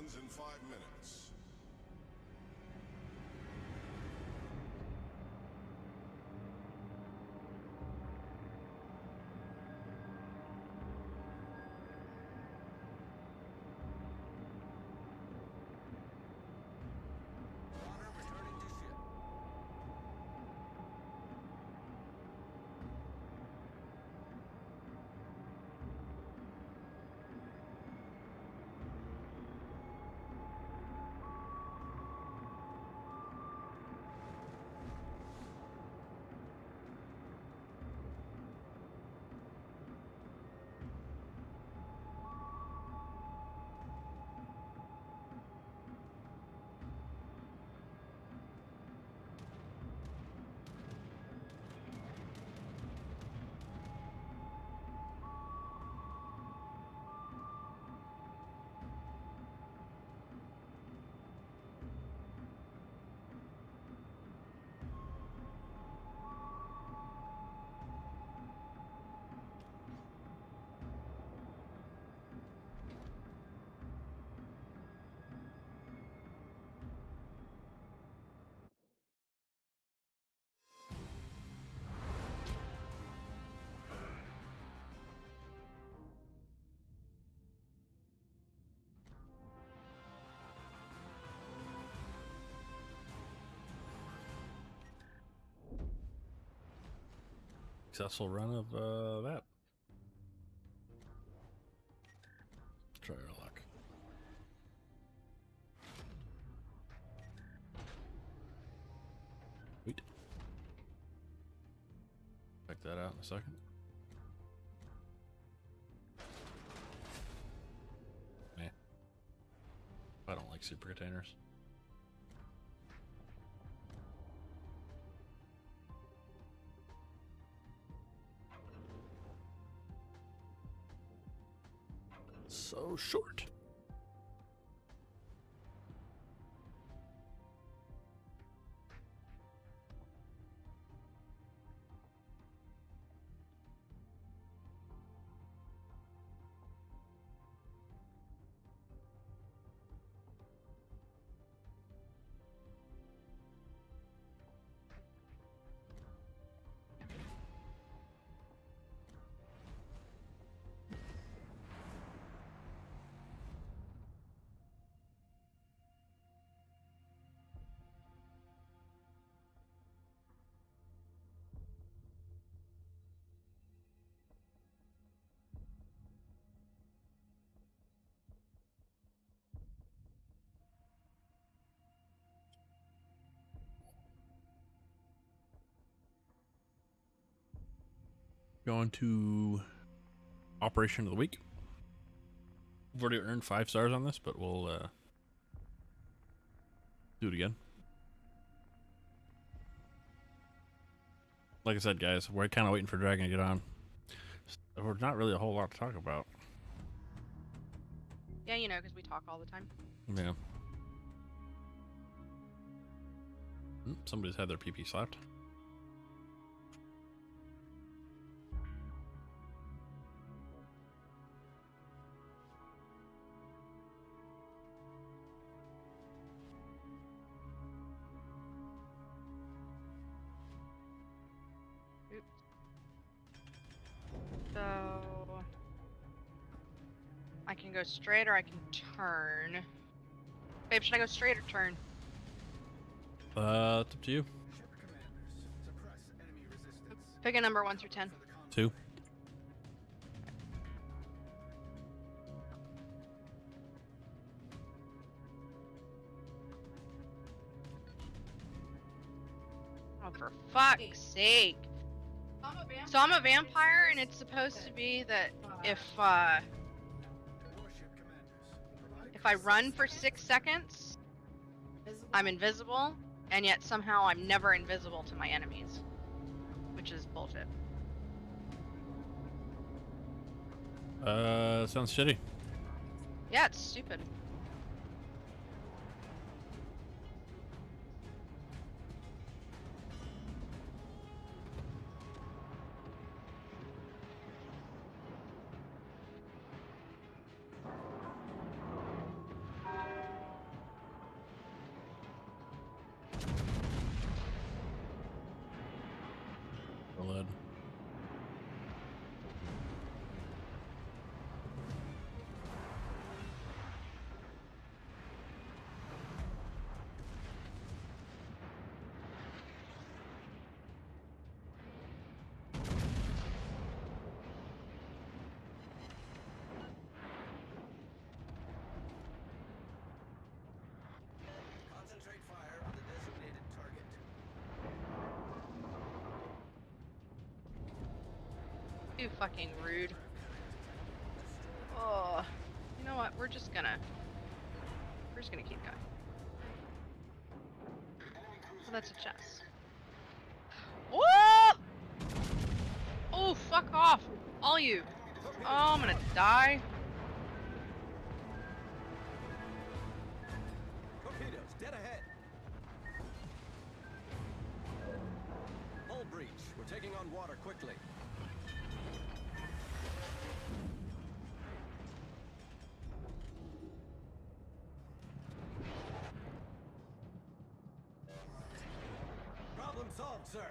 begins in 5 minutes. Roger, returning to ship. Successful run of that. Try our luck. Wait. Check that out in a second. Man, I don't like super containers. So short. Going to Operation of the Week. We've already earned 5 stars on this, but we'll do it again. Like I said, guys, we're kind of waiting for Dragon to get on. So we're not really a whole lot to talk about. Yeah, you know, because we talk all the time. Yeah. Somebody's had their PP slapped. So I can go straight or I can turn. Babe, should I go straight or turn? It's up to you. Ship commanders, suppress enemy resistance. Pick a number 1 through 10. 2. Oh, for fuck's sake. So I'm a vampire, and it's supposed to be that if Warship commanders, provide I run for 6 seconds, I'm invisible, and yet somehow I'm never invisible to my enemies, which is bullshit. Sounds shitty. Yeah, it's stupid. you fucking rude. Oh, you know what? We're just gonna keep going. Oh, that's a chest. Whoa! Oh, fuck off, all you. Oh, I'm gonna die. Torpedoes, dead ahead. Hull breach. We're taking on water quickly. Problem solved, sir.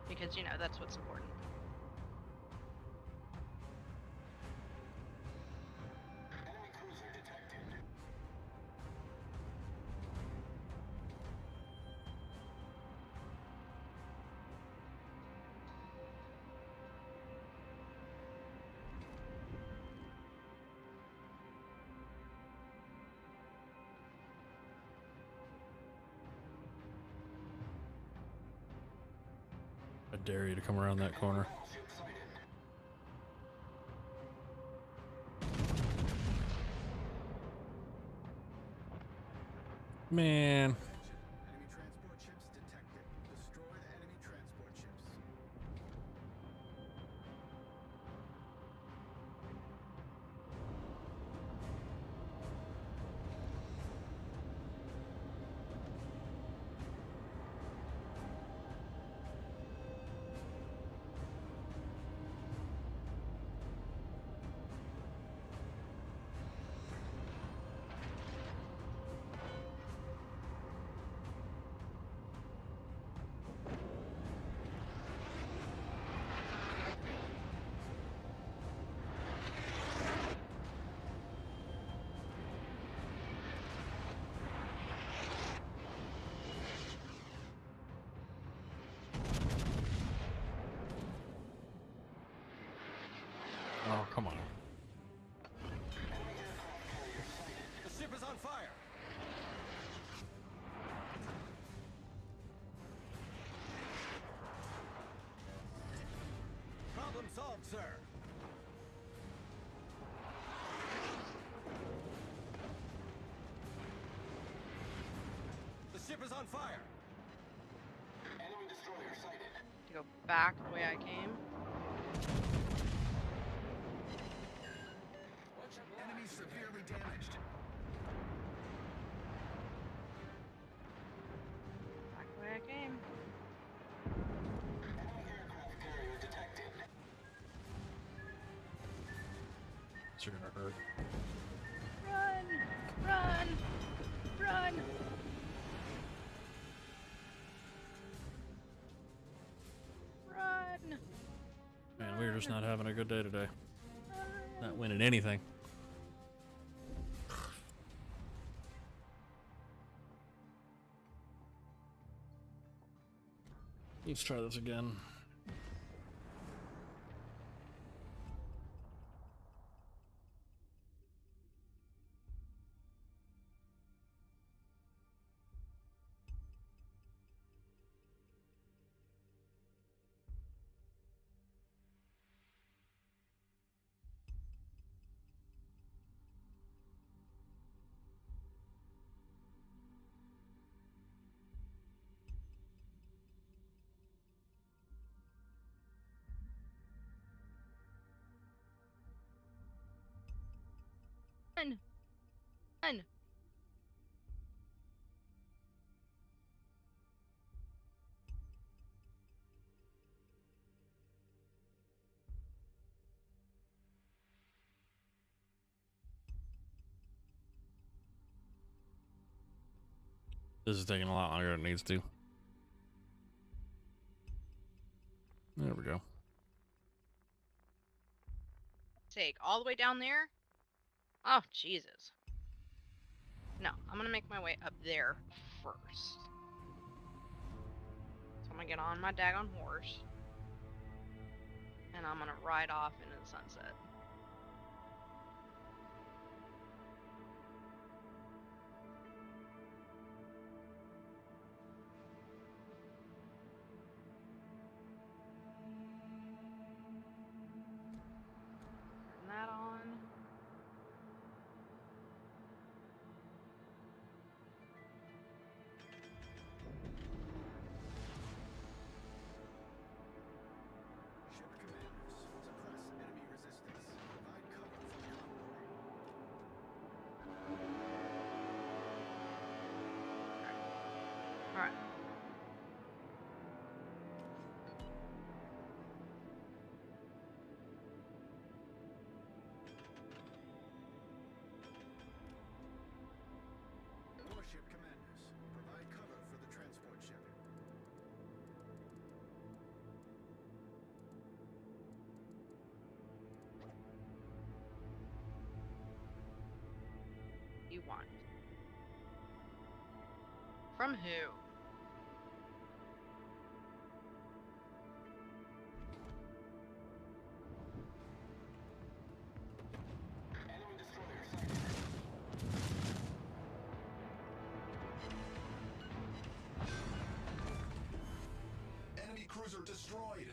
Because, you know, that's what's important. Enemy cruiser detected. I dare you to come around that corner. Warship sighted. Man. Enemy transport ships detected. Destroy the enemy transport ships. Oh, come on. The ship is on fire. Problem solved, sir. The ship is on fire. Enemy destroyer sighted. To go back the way I came. Enemy severely damaged. Back the way I came. Enemy aircraft carrier detected. You're gonna hurt. Run! Run! Run! Run! Man, we're just not having a good day today. Not winning anything. Let's try this again. Run! Run! This is taking a lot longer than it needs to. There we go. Take all the way down there? Oh, Jesus. No, I'm gonna make my way up there first. So I'm gonna get on my daggone horse. And I'm gonna ride off into the sunset. Turn that on. Ship commanders, suppress enemy resistance. Provide cover for convoy. Alright. Warship commanders, provide cover for the transport ship. You want. From who? Enemy destroyer sighted. Enemy cruiser destroyed.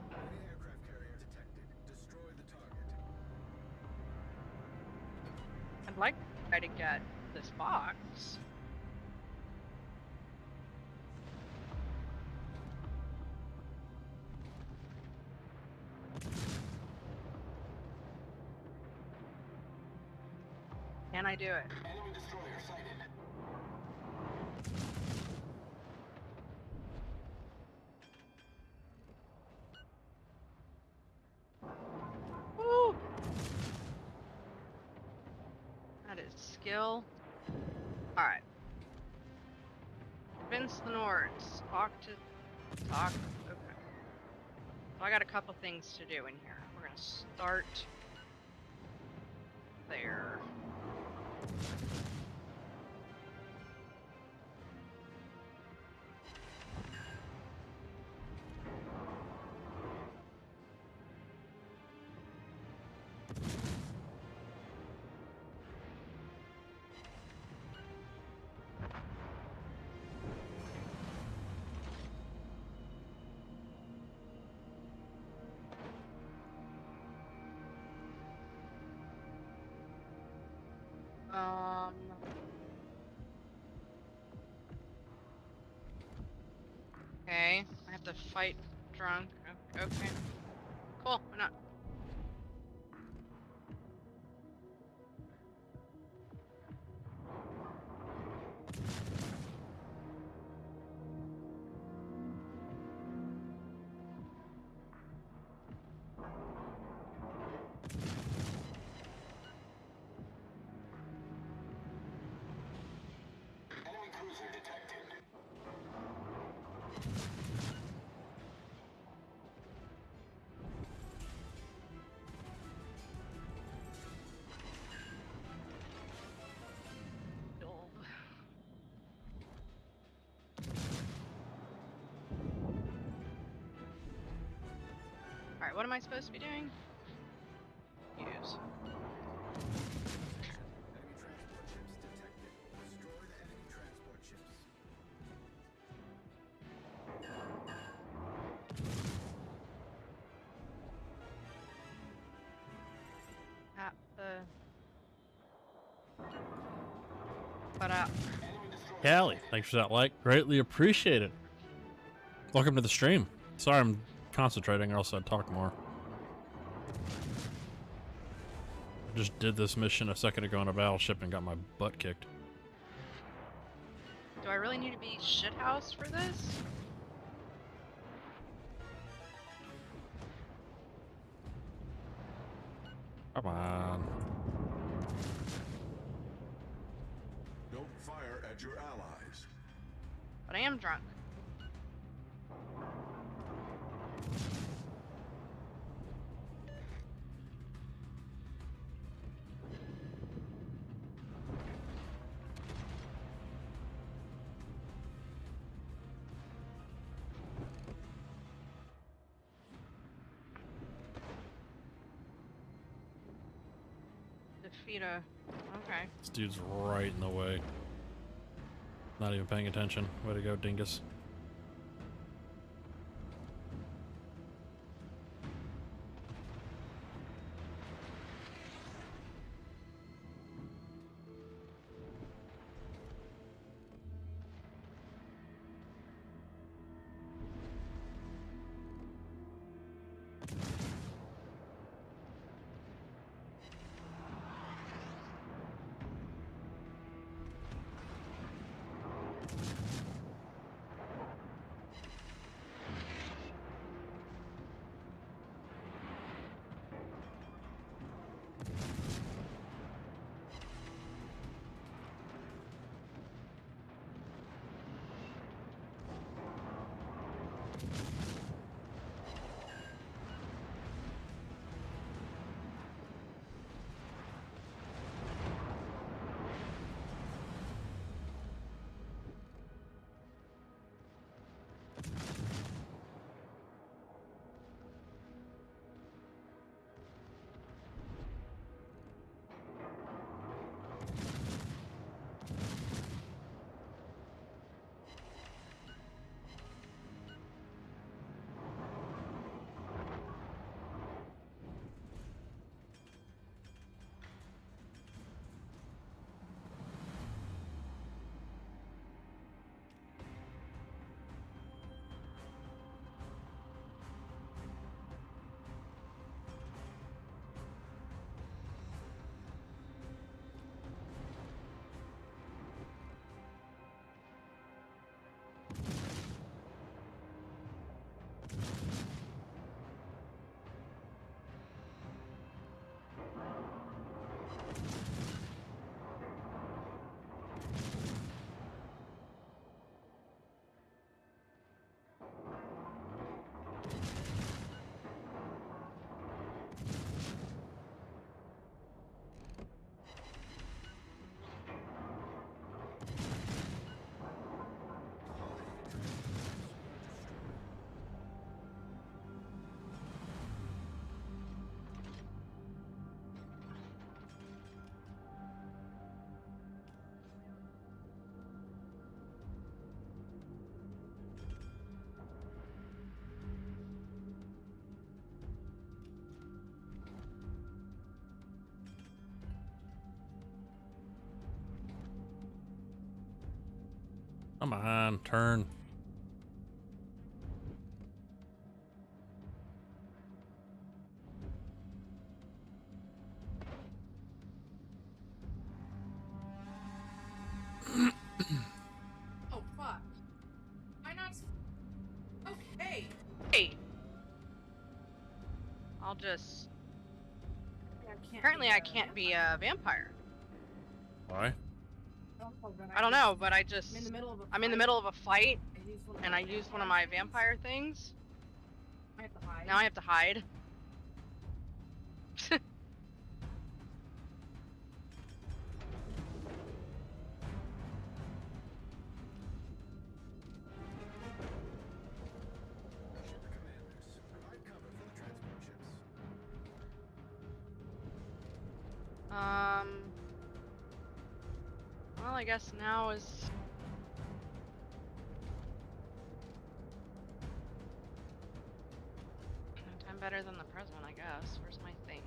Enemy aircraft carrier detected. Destroy the target. I'd like to try to get this box. Can I do it? Enemy destroyer sighted. Woo! That is skill. Alright. Convince the Nords. Talk. Okay. So I got a couple things to do in here. We're gonna start there. Okay, I have to fight drunk. Okay. Cool, why not? Enemy cruiser detected. what am I supposed to be doing? Use. Enemy transport ships detected. Destroy the enemy transport ships. At the. But Callie, thanks for that like. Greatly appreciate it. Welcome to the stream. Sorry, I'm concentrating, or else I'd talk more. I just did this mission a second ago on a battleship and got my butt kicked. do I really need to be shithoused for this? Come on. Don't fire at your allies. But I am drunk. Defeat a. Okay. This dude's right in the way. Not even paying attention. Way to go, dingus. Come on, turn. Oh fuck. Why not? Okay. Hey. I'll just. I Apparently, I can't be a vampire. Why? I don't know, but I just. I'm in the middle of a I'm in the fight. middle of a fight, I used one of and my I used one of my vampire things. I have to hide. Now I have to hide. Ship commanders, provide cover for the transport ships. Well, I guess now is. No time better than the present, I guess. Where's my thing?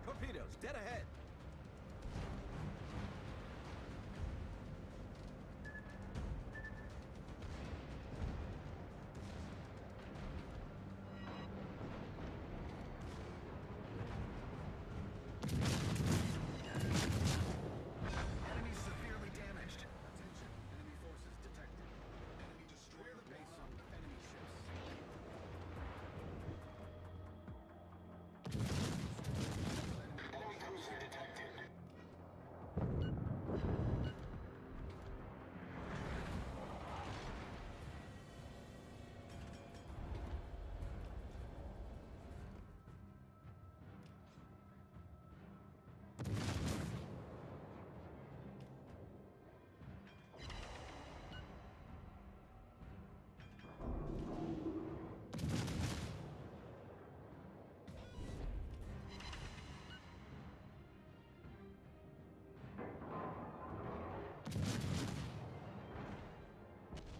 Torpedoes, dead ahead. Enemy severely damaged. Attention, enemy forces detected. Enemy destroyer base on enemy ships. Enemy cruiser detected.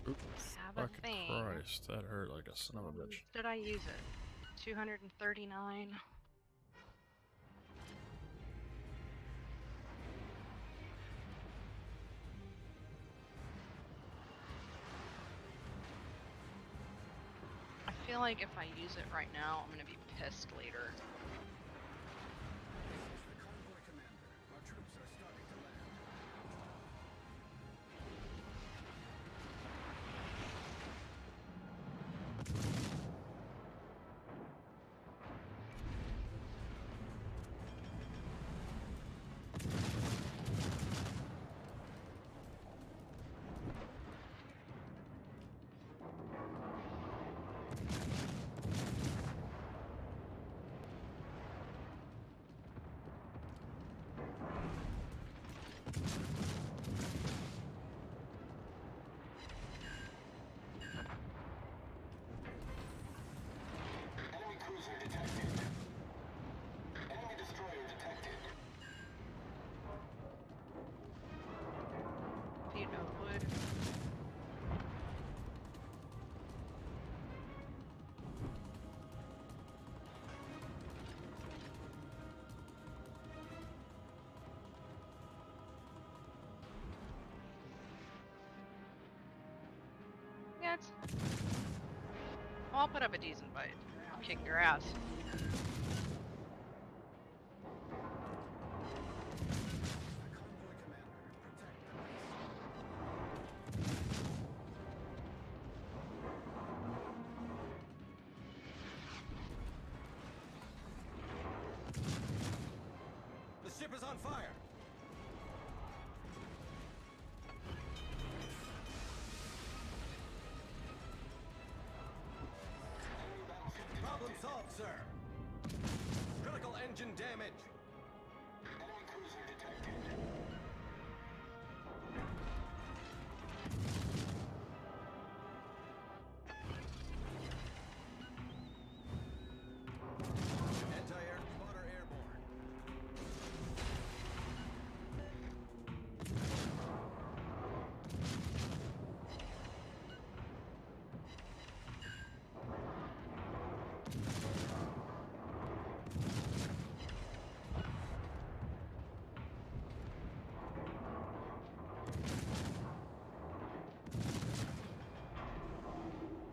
Oops. Have a Fucking thing. Christ, that hurt like a son of a bitch. Did I use it? 239. I feel like if I use it right now, I'm gonna be pissed later. This is the convoy commander. Our troops are starting to land. Enemy cruiser detected. Enemy destroyer detected. Feet of wood. Yeah, it's. Well, I'll put up a decent fight. I'll kick your ass. The convoy commander. Protect the base. The ship is on fire. Enemy battleship Problem detected. solved, sir. Critical engine damage. Enemy cruiser detected. Anti-air spotter airborne.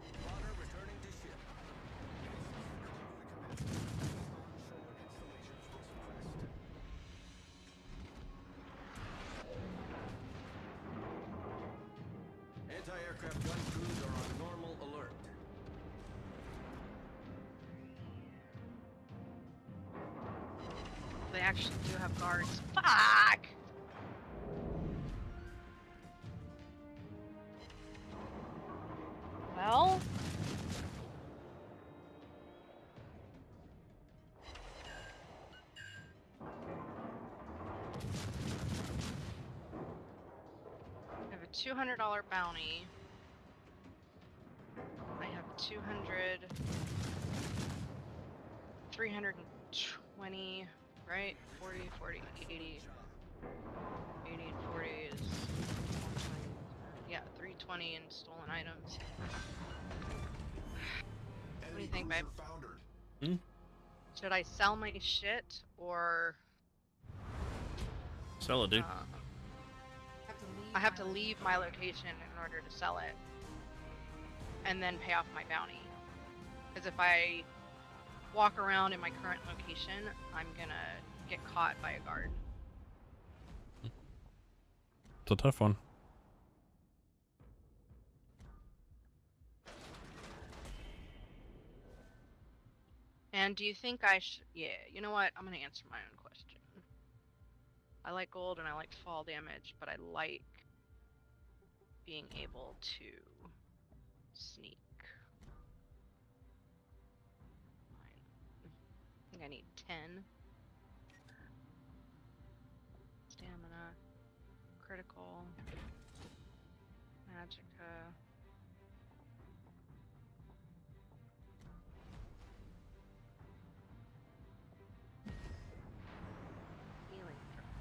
Spotter returning to ship. This is the convoy commander. Onshore installations were suppressed. Anti-aircraft gun crews are on normal alert. They actually do have guards. Fuck! Well? $200 bounty. I have 200, 320, right? 40, 40, 80, 80 and 40 is, yeah, 320 in stolen items. What do you think, babe? Foundered. Should I sell my shit or Sell it, dude. I have to leave my location in order to sell it and then pay off my bounty? Because if I walk around in my current location, I'm gonna get caught by a guard. It's a tough one. And do you think I should? Yeah, you know what? I'm gonna answer my own question. I like gold and I like fall damage, but I like being able to sneak. Fine. I think I need 10 stamina, critical, magicka. Healing drone.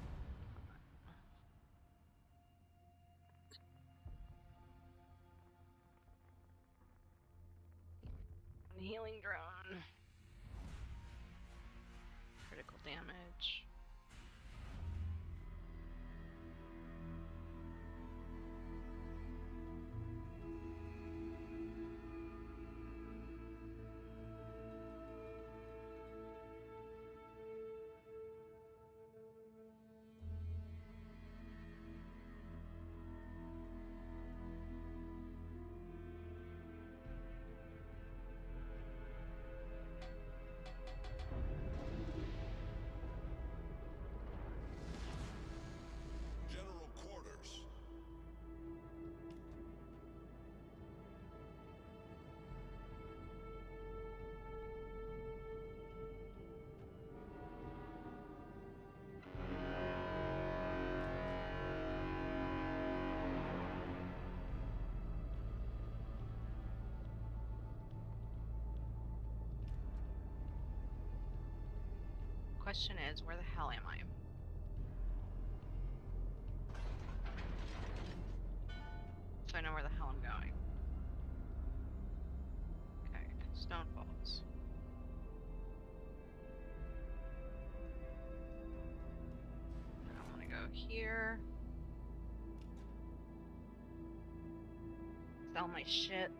Healing drone. Critical damage. General quarters. Question is, where the hell am I? So I know where the hell I'm going. Okay, Stone Falls. I want to go here. Sell my shit.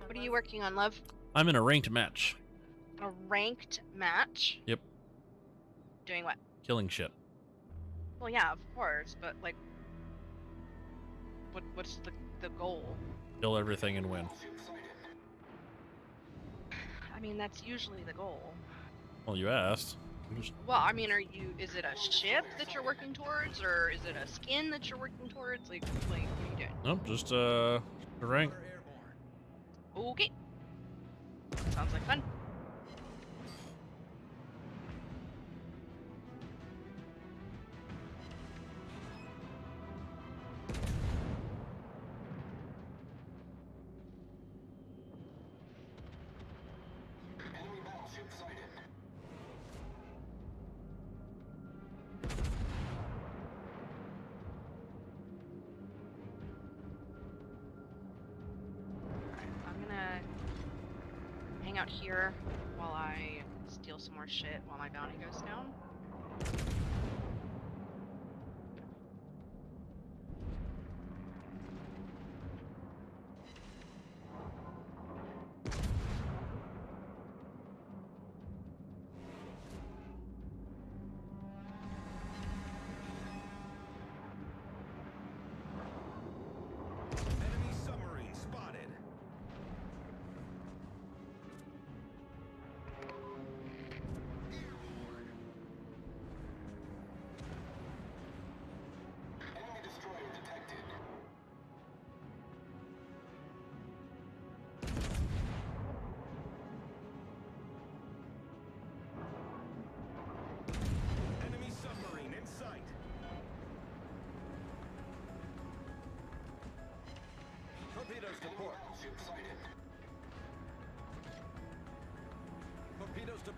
What are you working on, love? I'm in a ranked match. A ranked match? Yep. Doing what? Killing shit. Well, yeah, of course, but like, what's the goal? Kill everything and win. I mean, that's usually the goal. Well, you asked. Well, I mean, is it a ship that you're working towards, or is it a skin that you're working towards? Like what are you doing? Nope, just rank. Okay. Sounds like fun. Enemy battleship sighted. I'm gonna hang out here while I steal some more shit while my bounty goes down. Enemy submarine spotted.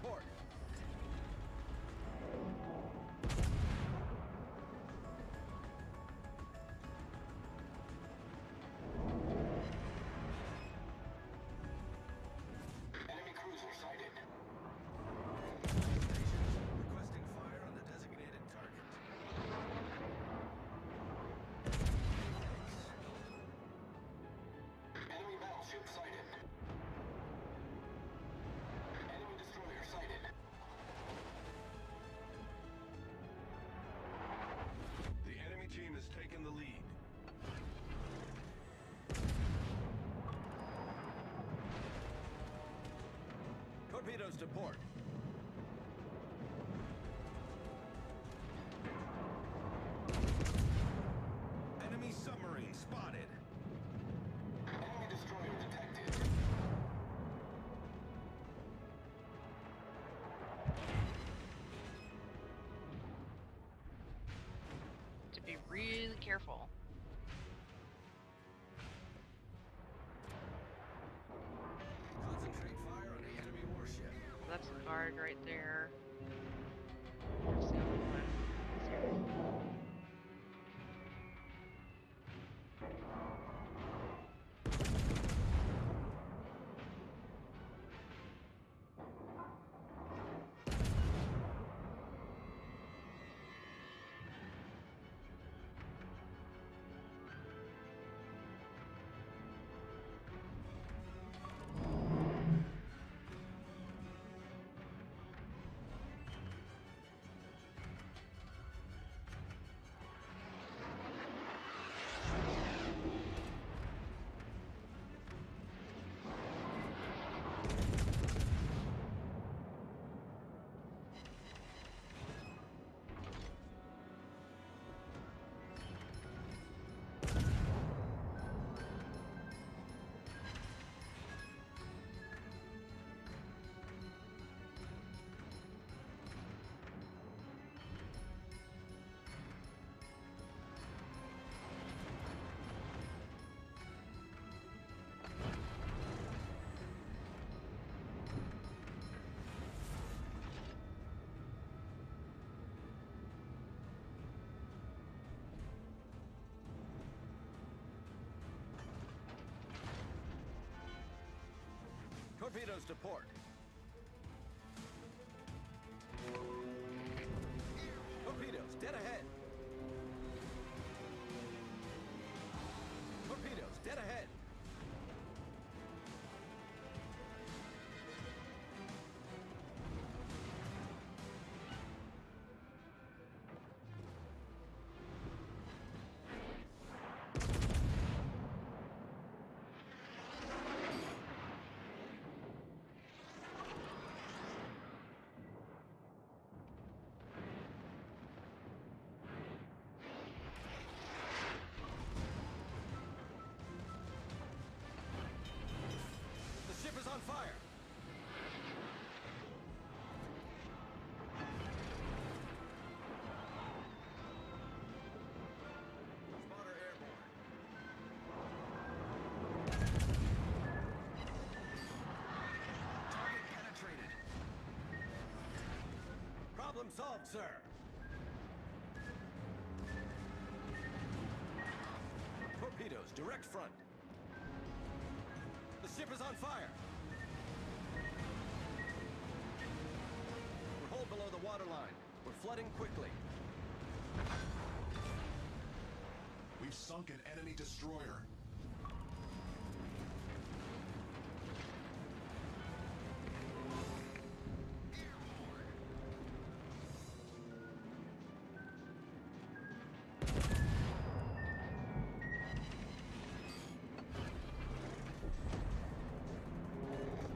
port. Enemy cruiser sighted. Requesting fire on the designated target. Enemy battleship sighted. Enemy destroyer sighted. The enemy team has taken the lead. Torpedoes to port. Enemy submarine spotted. Enemy destroyer detected. To be really careful. Concentrate fire on the enemy warship. That's the guard right there. There's the other one. It's here. Torpedoes to port. Torpedoes dead ahead. Torpedoes dead ahead. The ship is on fire. Spotter airborne. Target penetrated. Problem solved, sir. Torpedoes, direct front. The ship is on fire. We're hull below the waterline. We're flooding quickly. We've sunk an enemy destroyer.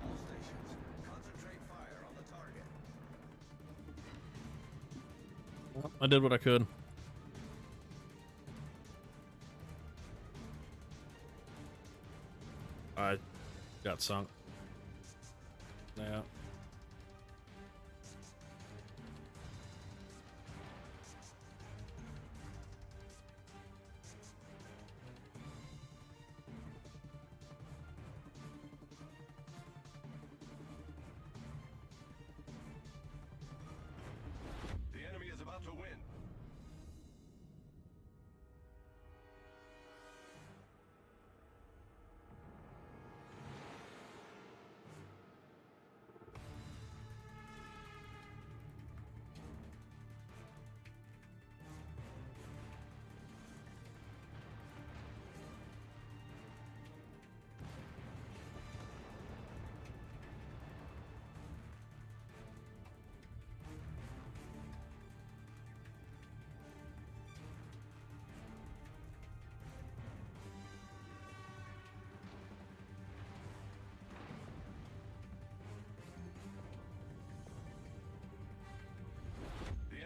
All stations, concentrate fire on the target. Well, I did what I could. I got sunk. Yeah.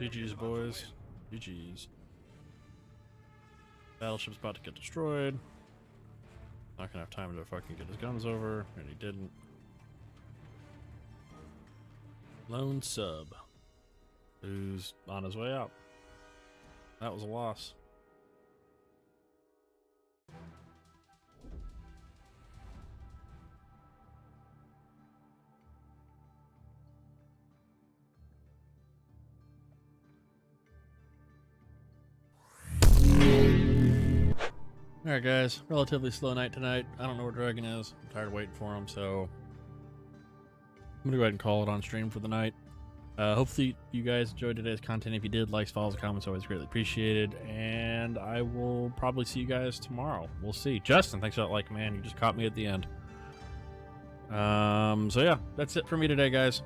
GG's, boys. GG's. Battleship's about to get destroyed. Not gonna have time to fucking get his guns over, and he didn't. Lone sub, who's on his way out. That was a loss. Alright guys, relatively slow night tonight. I don't know where Dragon is. I'm tired of waiting for him, so I'm gonna go ahead and call it on stream for the night. Hopefully you guys enjoyed today's content. If you did, likes, follows, comments, always greatly appreciated. And I will probably see you guys tomorrow. We'll see. Justin, thanks for that like, man. You just caught me at the end. So yeah, that's it for me today, guys.